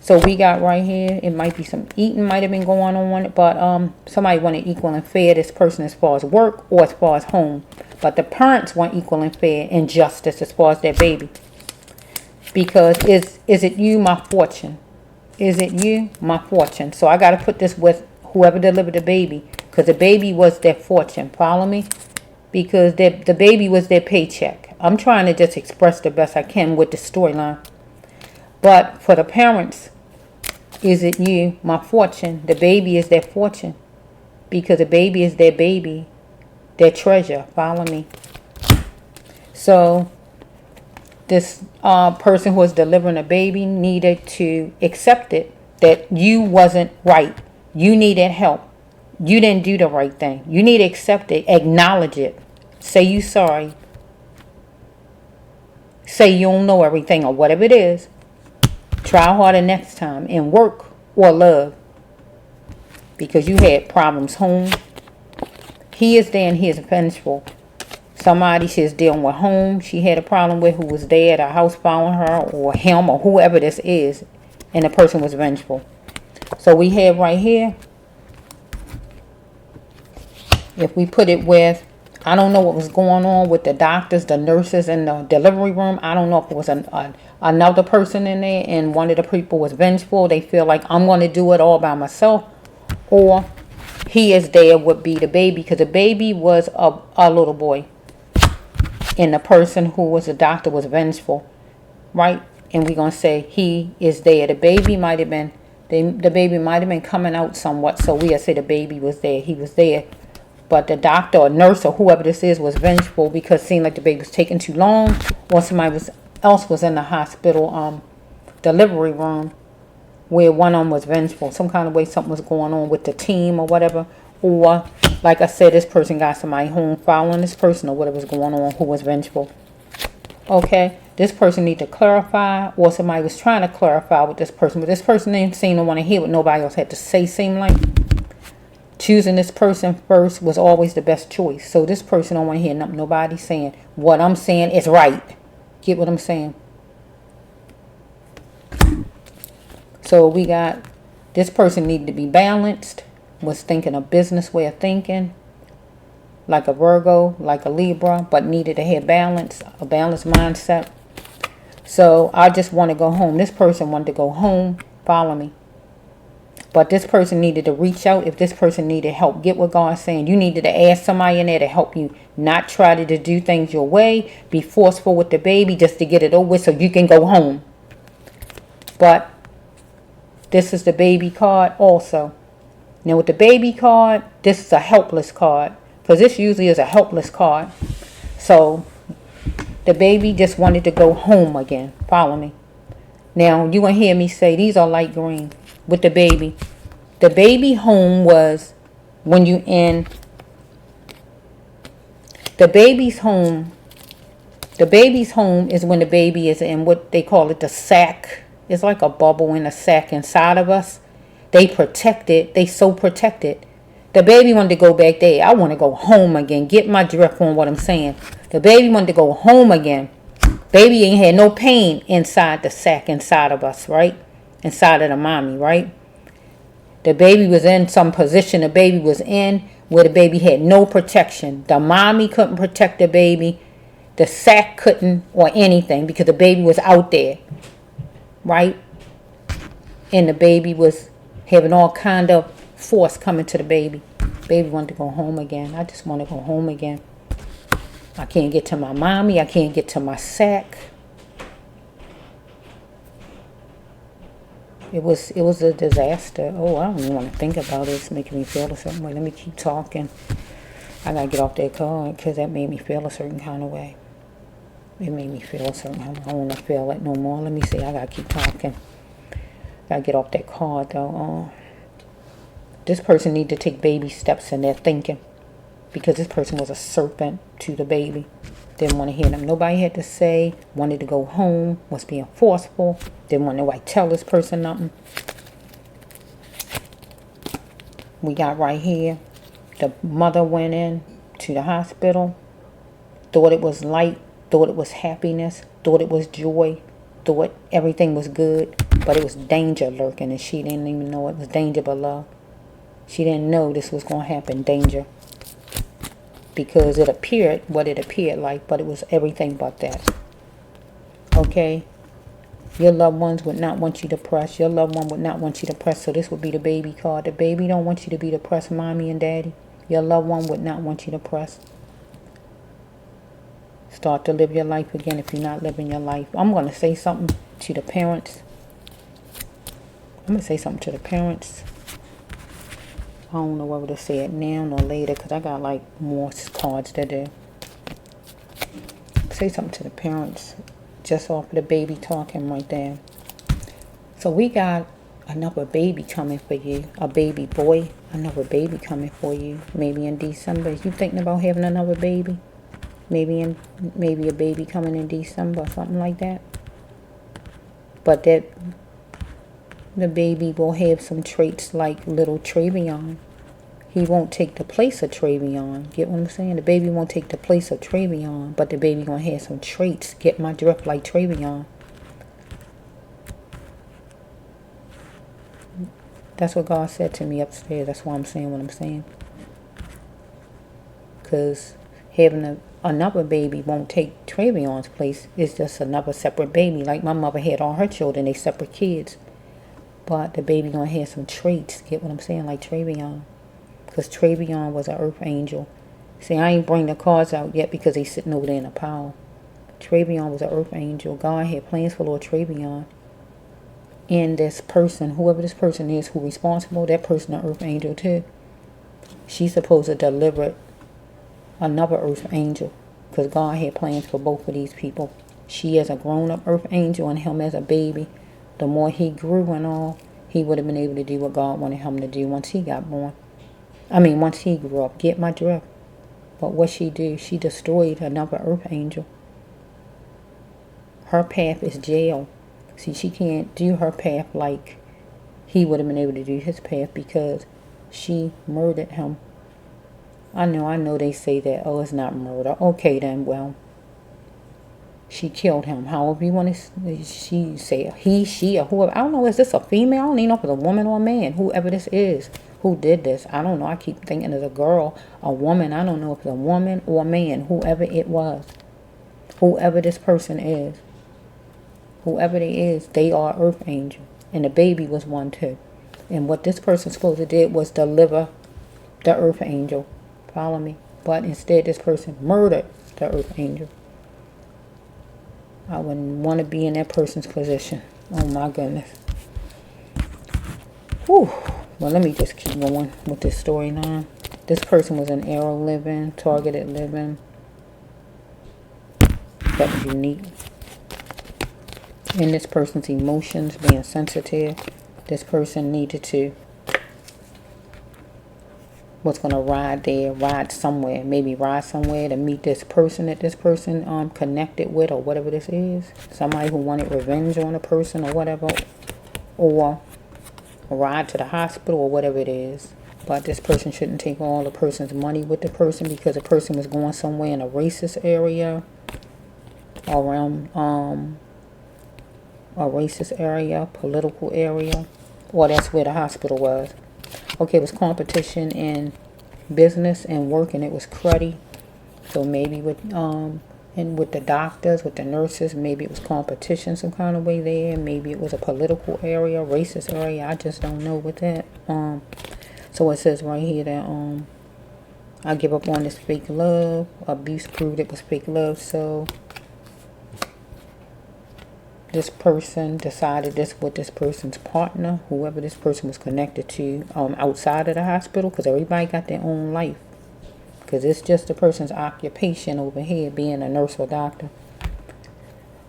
So we got right here, it might be some eating might have been going on, but somebody wanted equal and fair, this person as far as work or as far as home. But the parents want equal and fair and justice as far as their baby. Because is it you, my fortune? Is it you, my fortune? So I got to put this with whoever delivered the baby. Because the baby was their fortune. Follow me? Because the baby was their paycheck. I'm trying to just express the best I can with the storyline. But for the parents, is it you, my fortune? The baby is their fortune. Because the baby is their baby. Their treasure. Follow me? So this person who was delivering a baby needed to accept it, that you wasn't right. You needed help. You didn't do the right thing. You need to accept it, acknowledge it. Say you sorry. Say you don't know everything or whatever it is. Try harder next time and work or love. Because you had problems home. He is there and he is vengeful. Somebody she's dealing with home she had a problem with who was there at her house following her, or him, or whoever this is, and the person was vengeful. So we have right here, if we put it with, I don't know what was going on with the doctors, the nurses in the delivery room. I don't know if it was another person in there and one of the people was vengeful. They feel like I'm going to do it all by myself. Or he is there would be the baby, because the baby was a little boy. And the person who was a doctor was vengeful, right? And we're going to say he is there. The baby might have been, the baby might have been coming out somewhat. So we'll say the baby was there. He was there. But the doctor or nurse or whoever this is was vengeful because it seemed like the baby was taking too long. Or somebody else was in the hospital delivery room where one of them was vengeful. Some kind of way something was going on with the team or whatever. Or, like I said, this person got somebody home following this person or whatever was going on who was vengeful. Okay, this person need to clarify, or somebody was trying to clarify with this person, but this person didn't seem to want to hear what nobody else had to say. Seemed like choosing this person first was always the best choice. So this person don't want to hear nothing nobody saying. What I'm saying is right. Get what I'm saying? So we got this person needed to be balanced. Was thinking a business way of thinking, like a Virgo, like a Libra, but needed to have balance, a balanced mindset. So I just want to go home. This person wanted to go home. Follow me. But this person needed to reach out. If this person needed help, get what God's saying. You needed to ask somebody in there to help you. Not try to do things your way. Be forceful with the baby just to get it over with so you can go home. But this is the baby card also. Now with the baby card, this is a helpless card. Because this usually is a helpless card. So The baby just wanted to go home again. Follow me. Now, you're going to hear me say these are light green with the baby. The baby home was when you in the baby's home. The baby's home is when the baby is in what they call it the sack. It's like a bubble in a sack inside of us. They protect it. They so protect it. The baby wanted to go back there. I want to go home again. Get my drift on what I'm saying. The baby wanted to go home again. Baby ain't had no pain inside the sack inside of us, right? Inside of the mommy, right? The baby was in some position the baby was in where the baby had no protection. The mommy couldn't protect the baby. The sack couldn't or anything because the baby was out there, right? And the baby was having all kind of force coming to the baby. Baby wanted to go home again. I just want to go home again. I can't get to my mommy. I can't get to my sack. It was a disaster. Oh, I don't even want to think about it. It's making me feel a certain way. Let me keep talking. I got to get off that card because that made me feel a certain kind of way. It made me feel a certain kind of way. I don't want to feel it no more. Let me see. I got to keep talking. Got to get off that card, though. This person need to take baby steps in their thinking. Because this person was a serpent to the baby. Didn't want to hear them. Nobody had to say. Wanted to go home. Was being forceful. Didn't want nobody tell this person nothing. We got right here. The mother went in to the hospital. Thought it was light. Thought it was happiness. Thought it was joy. Thought everything was good. But it was danger lurking. And she didn't even know it was danger but love. She didn't know this was going to happen. Danger. Because it appeared what it appeared like, but it was everything but that. Okay? Your loved ones would not want you depressed. Your loved one would not want you depressed. So this would be the baby card. The baby don't want you to be depressed, mommy and daddy. Your loved one would not want you depressed. Start to live your life again if you're not living your life. I'm going to say something to the parents. I don't know whether to say it now or later because I got like more cards to do. Say something to the parents just off of the baby talking right there. So we got another baby coming for you. A baby boy. Another baby coming for you. Maybe in December. Is you thinking about having another baby? Maybe a baby coming in December or something like that. But that the baby will have some traits like little Treveon. He won't take the place of Treveon. Get what I'm saying? The baby won't take the place of Treveon, but the baby gonna have some traits. Get my drift like Treveon. That's what God said to me upstairs. That's why I'm saying what I'm saying. Because having another baby won't take Treveon's place. It's just another separate baby. Like my mother had all her children, they separate kids. But the baby gonna have some traits. Get what I'm saying? Like Treveon. Because Treveon was an earth angel. See, I ain't bring the cards out yet because he's sitting over there in the pile. Treveon was an earth angel. God had plans for Lord Treveon. And this person, whoever this person is who responsible, that person an earth angel too. She's supposed to deliver another earth angel. Because God had plans for both of these people. She as a grown-up earth angel and him as a baby. The more he grew and all, he would have been able to do what God wanted him to do once he got born. Once he grew up. Get my drift. But what she did, she destroyed another earth angel. Her path is jail. See, she can't do her path like he would have been able to do his path because she murdered him. I know they say that, oh, it's not murder. Okay then, well, she killed him. However you want to, she say he, she, or whoever. I don't know, is this a female? I don't even know if it's a woman or a man. Whoever this is. Who did this? I don't know. I keep thinking it's a girl, a woman. I don't know if it's a woman or a man. Whoever it was. Whoever this person is. Whoever they is, they are earth angel. And the baby was one too. And what this person supposed to did was deliver the earth angel. Follow me? But instead this person murdered the earth angel. I wouldn't want to be in that person's position. Oh my goodness. Whew. Well, let me just keep going with this storyline. This person was in arrow living, targeted living. that was unique. In this person's emotions, being sensitive, this person needed to, was going to ride somewhere, maybe ride somewhere to meet this person that this person connected with, or whatever this is. Somebody who wanted revenge on a person or whatever, or a ride to the hospital or whatever it is. But this person shouldn't take all the person's money with the person, because the person was going somewhere in a racist area, around a racist area, political area, or that's where the hospital was. Okay, it was competition in business and work, and it was cruddy. So maybe with and with the doctors, with the nurses, maybe it was competition some kind of way there. Maybe it was a political area, racist area. I just don't know with that. So it says right here that I give up on this fake love. Abuse proved it was fake love. So this person decided this with this person's partner, whoever this person was connected to, outside of the hospital, because everybody got their own life. Because it's just the person's occupation over here, being a nurse or doctor.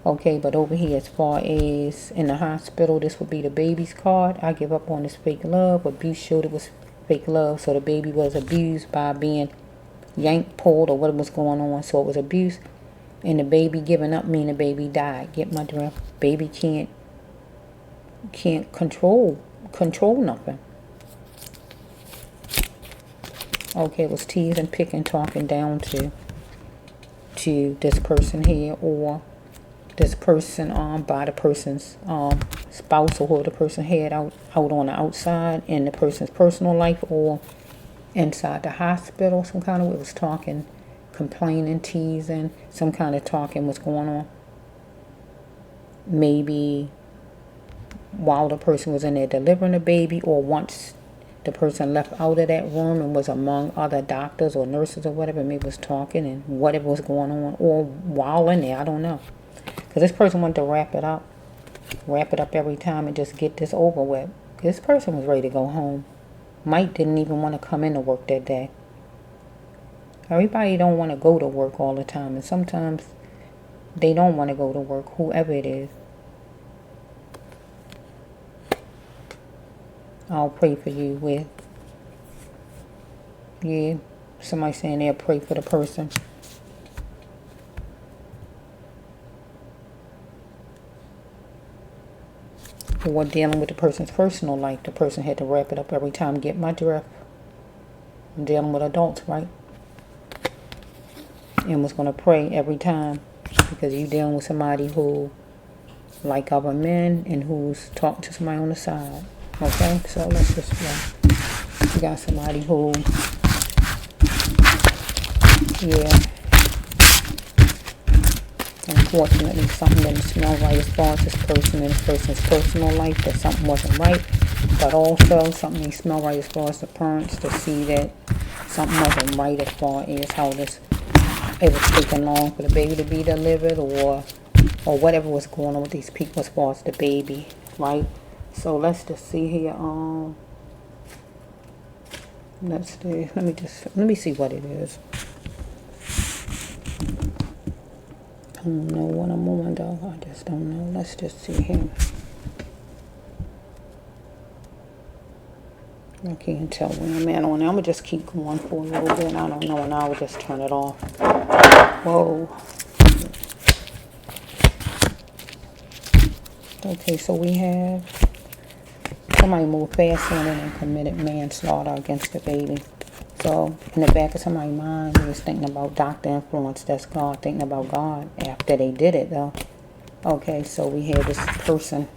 Okay, but over here, as far as in the hospital, this would be the baby's card. I give up on this fake love. Abuse showed it was fake love. So the baby was abused by being yanked, pulled, or what was going on. So it was abuse. And the baby giving up mean the baby died. Get my drift? Baby can't control nothing. Okay, it was teasing, picking, talking down to this person here, or this person by the person's spouse, or whoever the person had out on the outside in the person's personal life, or inside the hospital. Some kind of, it was talking, complaining, teasing, some kind of talking was going on. Maybe while the person was in there delivering the baby, or once the person left out of that room and was among other doctors or nurses or whatever, maybe was talking and whatever was going on, or while in there, I don't know. Because this person wanted to wrap it up every time and just get this over with. This person was ready to go home. Mike didn't even want to come into work that day. Everybody don't want to go to work all the time, and sometimes they don't want to go to work, whoever it is. I'll pray for you with, yeah, somebody saying they'll pray for the person. Or dealing with the person's personal life. The person had to wrap it up every time. Get my drift? I'm dealing with adults, right? And was going to pray every time, because you dealing with somebody who like other men and who's talking to somebody on the side. Okay, so let's just you got somebody who, yeah, unfortunately something didn't smell right as far as this person and this person's personal life, that something wasn't right. But also something didn't smell right as far as the parents, to see that something wasn't right as far as how this, it was taking long for the baby to be delivered, or whatever was going on with these people as far as the baby, right? So let's just see here. Let's see. Let me see what it is. I don't know what I'm on, though. I just don't know. Let's just see here. I can't tell where I'm at on it. I'm gonna just keep going for a little bit. I don't know, and I will just turn it off. Whoa. Okay, so we have somebody moved fast in and committed manslaughter against the baby. So in the back of somebody's mind, they was thinking about doctor influence. That's God, thinking about God after they did it, though. Okay, so we had this person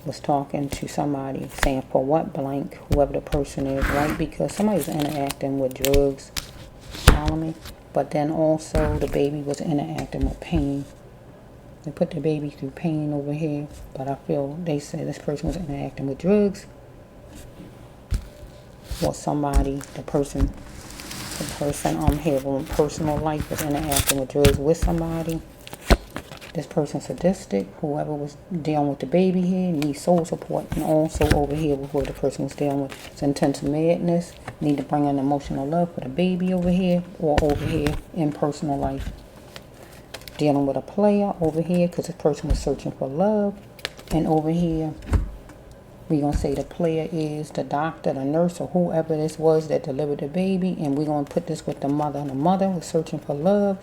was talking to somebody, saying for what blank, whoever the person is, right? Because somebody was interacting with drugs, follow me? But then also the baby was interacting with pain. They put the baby through pain over here, but I feel they said this person was interacting with drugs, or somebody, the person here on personal life was interacting with drugs with somebody. This person sadistic, whoever was dealing with the baby here, needs soul support, and also over here with what the person was dealing with, it's intense madness, need to bring in emotional love for the baby over here, or over here in personal life. dealing with a player over here because this person was searching for love. And over here, we're going to say the player is the doctor, the nurse, or whoever this was that delivered the baby. And we're going to put this with the mother. And the mother was searching for love,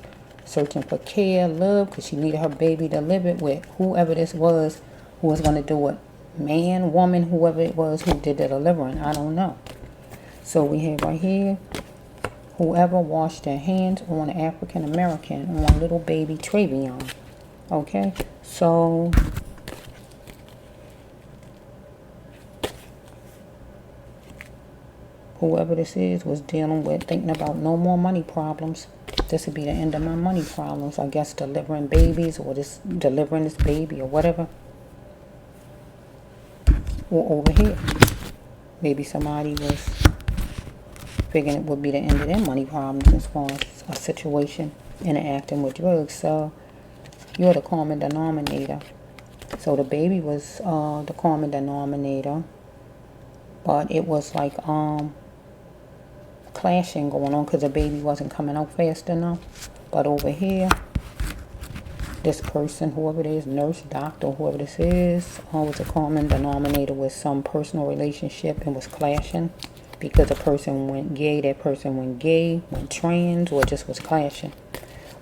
searching for care, love, because she needed her baby delivered with whoever this was who was going to do it. Man, woman, whoever it was who did the delivering. I don't know. So we have right here, whoever washed their hands on African American, on little baby Treveon. Okay, so whoever this is was dealing with, thinking about no more money problems. This would be the end of my money problems. I guess delivering babies, or this delivering this baby, or whatever. Or over here, maybe somebody was figuring it would be the end of their money problems as far as a situation interacting with drugs. So you're the common denominator. So the baby was the common denominator, but it was like clashing going on because the baby wasn't coming out fast enough. But over here, this person, whoever it is, nurse, doctor, whoever this is, was a common denominator with some personal relationship and was clashing because a person went gay, that person went gay, went trans, or just was clashing.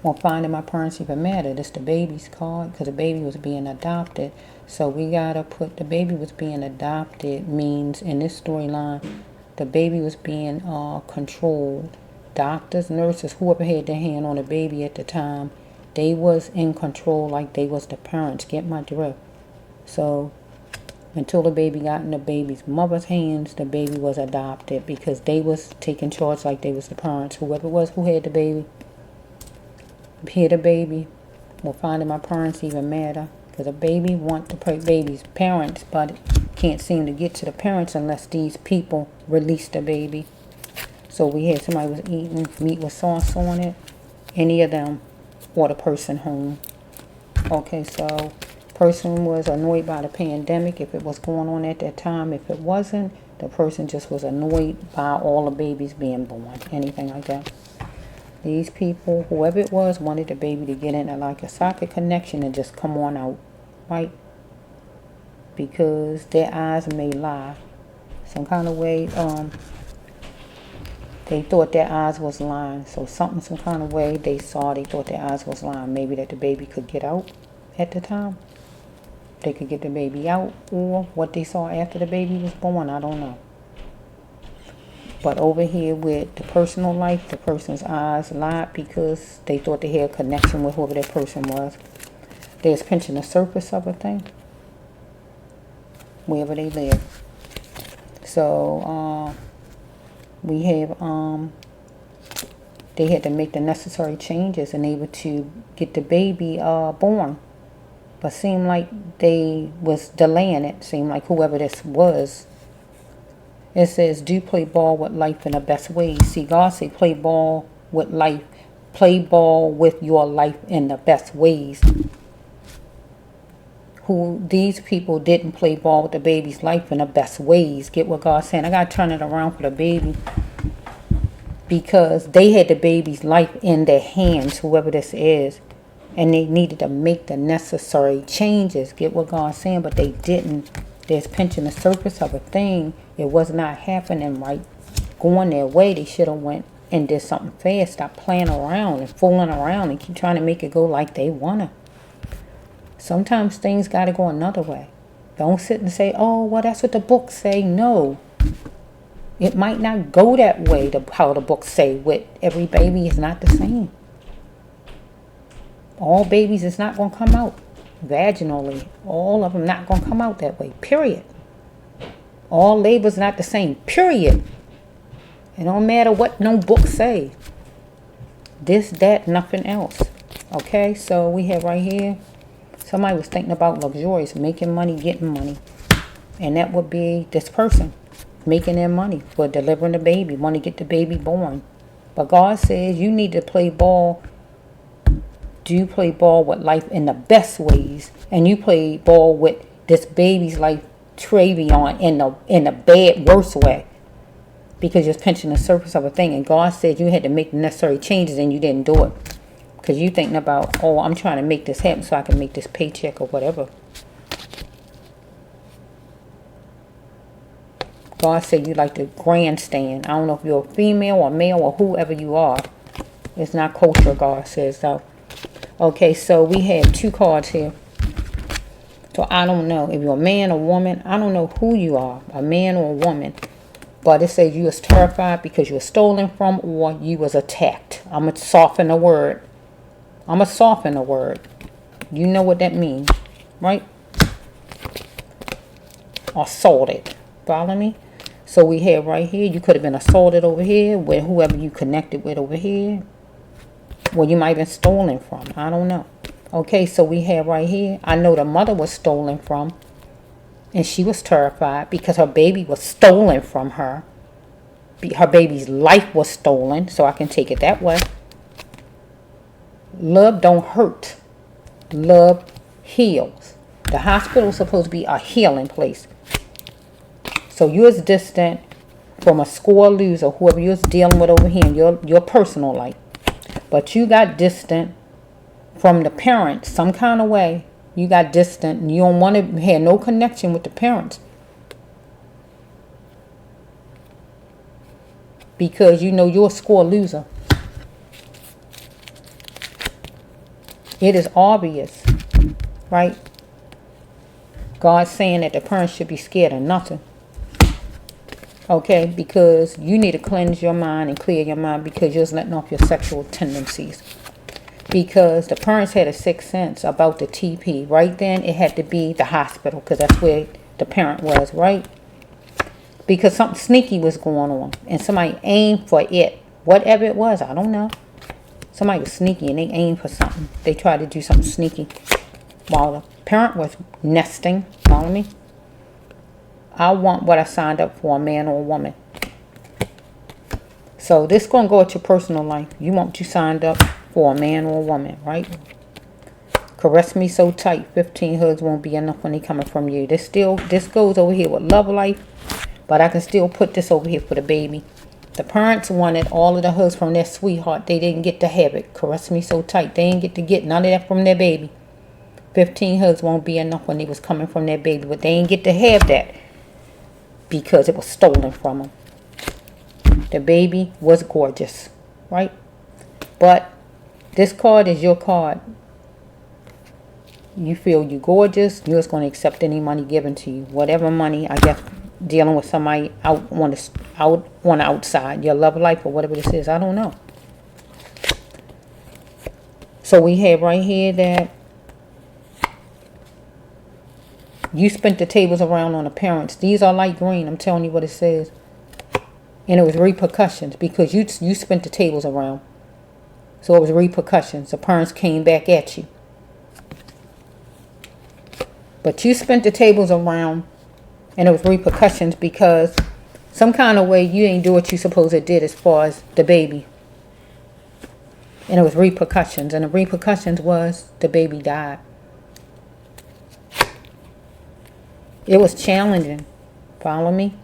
Well, finding my parents even matter. This the baby's card because the baby was being adopted. So we gotta put the baby was being adopted means in this storyline, the baby was being controlled. Doctors, nurses, whoever had their hand on the baby at the time, they was in control like they was the parents. Get my drift? So until the baby got in the baby's mother's hands, the baby was adopted because they was taking charge like they was the parents. Whoever it was who had the baby, well, finding my parents even matter because a baby want the baby's parents, but can't seem to get to the parents unless these people release the baby. So we had somebody was eating meat with sauce on it, any of them, or the person home. Okay, so person was annoyed by the pandemic if it was going on at that time. If it wasn't, the person just was annoyed by all the babies being born, anything like that. These people, whoever it was, wanted the baby to get in like a socket connection and just come on out, right? Because their eyes may lie. Some kind of way, they thought their eyes was lying. So something, some kind of way they saw, they thought their eyes was lying. Maybe that the baby could get out at the time. They could get the baby out, or what they saw after the baby was born, I don't know. But over here with the personal life, the person's eyes lied because they thought they had a connection with whoever that person was. They was pinching the surface of a thing, wherever they live. So we have they had to make the necessary changes and able to get the baby born. But seemed like they was delaying it. Seemed like whoever this was. It says, do play ball with life in the best ways. See, God say play ball with life. Play ball with your life in the best ways. These people didn't play ball with the baby's life in the best ways. Get what God's saying? I got to turn it around for the baby. Because they had the baby's life in their hands, whoever this is. And they needed to make the necessary changes. Get what God's saying? But they didn't. There's pinching the surface of a thing. It was not happening right. Going their way. They should have went and did something fast. Stop playing around and fooling around and keep trying to make it go like they want to. Sometimes things got to go another way. Don't sit and say, oh, well, that's what the books say. No. It might not go that way, how the books say. With every baby is not the same. All babies is not going to come out vaginally. All of them not going to come out that way, period. All labor's not the same, period. It don't matter what no books say. This, that, nothing else. Okay, so we have right here, somebody was thinking about luxurious, making money, getting money. And that would be this person, making their money for delivering the baby, want to get the baby born. But God says you need to play ball. Do you play ball with life in the best ways? And you play ball with this baby's life, Treveon, in the bad, worst way. Because you're pinching the surface of a thing. And God said you had to make the necessary changes and you didn't do it. Because you thinking about, oh, I'm trying to make this happen so I can make this paycheck or whatever. God said you like to grandstand. I don't know if you're a female or male or whoever you are. It's not kosher, God says, though. Okay, so we have 2 cards here. So I don't know if you're a man or woman. I don't know who you are, a man or a woman. But it says you was terrified because you were stolen from or you was attacked. I'm going to soften the word. You know what that means, right? Assaulted. Follow me? So we have right here, you could have been assaulted over here with whoever you connected with over here. Well, you might have been stolen from. I don't know. Okay, so we have right here, I know the mother was stolen from. And she was terrified because her baby was stolen from her. Her baby's life was stolen, so I can take it that way. Love don't hurt. Love heals. The hospital is supposed to be a healing place. So you was distant from a score loser, whoever you was dealing with over here in your personal life. But you got distant from the parents some kind of way. You got distant and you don't want to have no connection with the parents. Because you know you're a score loser. It is obvious, right? God's saying that the parents should be scared of nothing. Okay, because you need to cleanse your mind and clear your mind because you're letting off your sexual tendencies. Because the parents had a sixth sense about the TP. Right then, it had to be the hospital because that's where the parent was, right? Because something sneaky was going on and somebody aimed for it. Whatever it was, I don't know. Somebody was sneaky and they aimed for something. They tried to do something sneaky while the parent was nesting. Follow me? I want what I signed up for, a man or a woman. So this is going to go at your personal life. You want what you signed up for, a man or a woman, right? Caress me so tight, 15 hugs won't be enough when they coming from you. This goes over here with love life, but I can still put this over here for the baby. The parents wanted all of the hugs from their sweetheart. They didn't get to have it. Caress me so tight. They didn't get none of that from their baby. 15 hugs won't be enough when they was coming from their baby, but they didn't get to have that because it was stolen from them. The baby was gorgeous, right? But this card is your card. You feel you gorgeous. You're just going to accept any money given to you. Whatever money, I guess, dealing with somebody out on the outside, your love life or whatever this is. I don't know. So we have right here that you spent the tables around on the parents. These are light green. I'm telling you what it says. And it was repercussions because you spent the tables around. So it was repercussions. The parents came back at you. But you spent the tables around and it was repercussions because some kind of way you didn't do what you supposed to did as far as the baby. And it was repercussions. And the repercussions was the baby died. It was challenging. Follow me?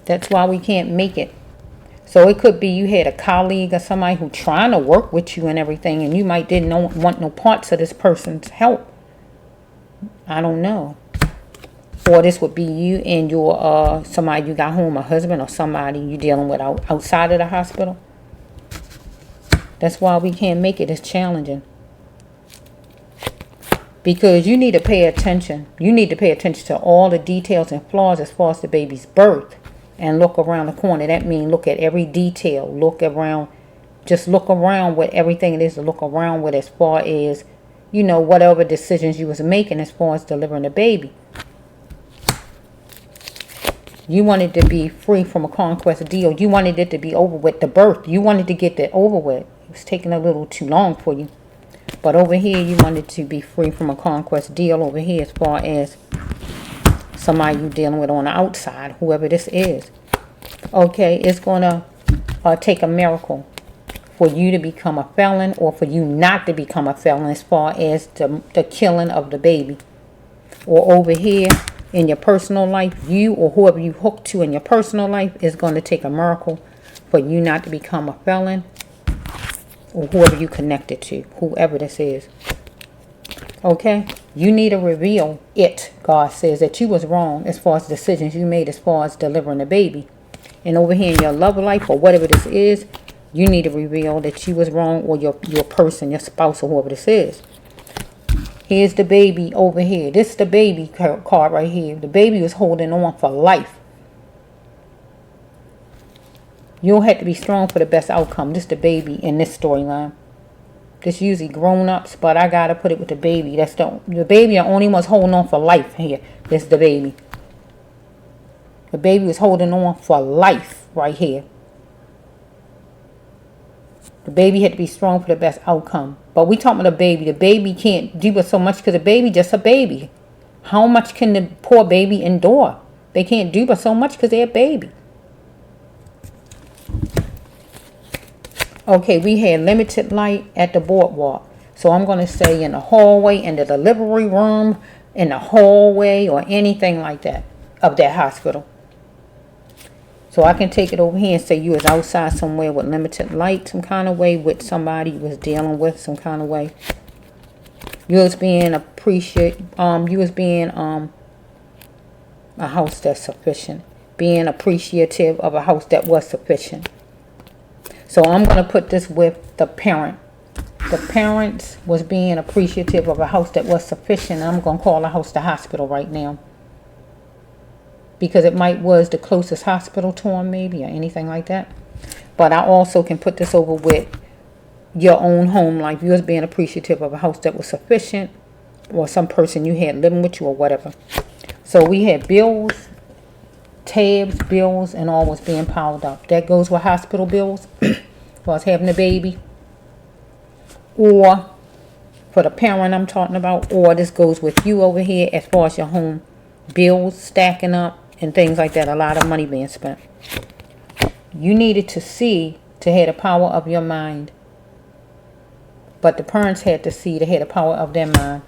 That's why we can't make it. So it could be you had a colleague or somebody who trying to work with you and everything, and you might didn't want no parts of this person's help. I don't know. Or this would be you and your somebody you got home, a husband or somebody you dealing with outside of the hospital. That's why we can't make it. It's challenging. Because you need to pay attention. You need to pay attention to all the details and flaws as far as the baby's birth. And look around the corner. That means look at every detail. Look around. Just look around with everything it is to look around with as far as, you know, whatever decisions you was making as far as delivering the baby. You wanted to be free from a conquest deal. You wanted it to be over with the birth. You wanted to get that over with. It was taking a little too long for you. But over here, you wanted to be free from a conquest deal over here as far as somebody you dealing with on the outside, whoever this is. Okay, it's going to take a miracle for you to become a felon or for you not to become a felon as far as the killing of the baby. Or over here in your personal life, you or whoever you hook to in your personal life is going to take a miracle for you not to become a felon or whoever you connected to, whoever this is. Okay? You need to reveal it, God says, that you was wrong as far as decisions you made as far as delivering a baby. And over here in your love life or whatever this is, you need to reveal that you was wrong, or your person, your spouse, or whoever this is. Here's the baby over here. This is the baby card right here. The baby was holding on for life. You don't have to be strong for the best outcome. This is the baby in this storyline. This usually grown-ups, but I gotta put it with the baby. That's the baby. The only one's holding on for life here. This is the baby. The baby was holding on for life right here. The baby had to be strong for the best outcome. But we talking about the baby. The baby can't do but so much because the baby just a baby. How much can the poor baby endure? They can't do but so much because they're a baby. Okay, we had limited light at the boardwalk. So I'm going to say in the hallway, in the delivery room, in the hallway, or anything like that of that hospital. So I can take it over here and say you was outside somewhere with limited light, some kind of way, with somebody you was dealing with some kind of way. You was being you was being a house that's sufficient. Being appreciative of a house that was sufficient. So I'm going to put this with the parent. The parents was being appreciative of a house that was sufficient. I'm going to call the house the hospital right now. Because it might was the closest hospital to them maybe, or anything like that. But I also can put this over with your own home life. You was being appreciative of a house that was sufficient, or some person you had living with you or whatever. So we had bills, tabs, bills, and all was being piled up. That goes with hospital bills for us having a baby, or for the parent I'm talking about, or this goes with you over here as far as your home bills stacking up and things like that. A lot of money being spent. You needed to see to have the power of your mind, but the parents had to see to have the power of their mind.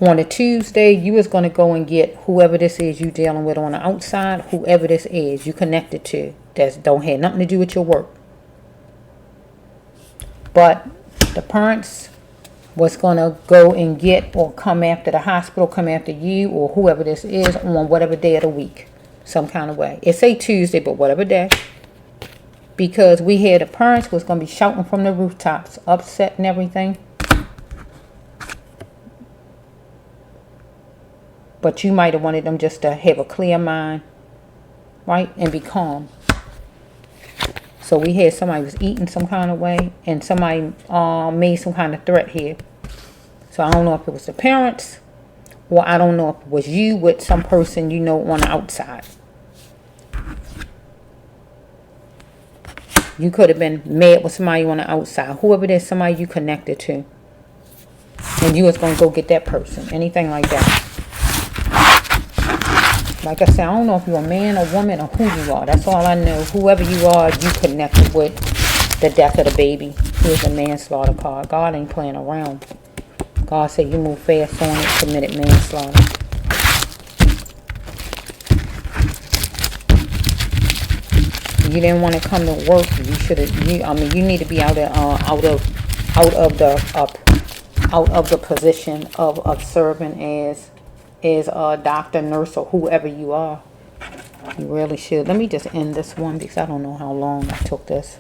On a Tuesday, you was going to go and get whoever this is you dealing with on the outside, whoever this is you connected to, that don't have nothing to do with your work. But the parents was going to go and get or come after the hospital, come after you or whoever this is on whatever day of the week, some kind of way. It say Tuesday, but whatever day. Because we had the parents was going to be shouting from the rooftops, upset and everything. But you might have wanted them just to have a clear mind, right? And be calm. So we had somebody was eating some kind of way, and somebody made some kind of threat here. So I don't know if it was the parents, or I don't know if it was you with some person you know on the outside. You could have been mad with somebody on the outside, whoever there's somebody you connected to, and you was going to go get that person, anything like that. Like I said, I don't know if you're a man or woman or who you are. That's all I know. Whoever you are, you connected with the death of the baby. Here's a manslaughter card. God ain't playing around. God said you move fast on it, committed manslaughter. You didn't want to come to work. You should have. You need to be out of the position of serving as a doctor, nurse, or whoever you are. You really should. Let me just end this one because I don't know how long I took this.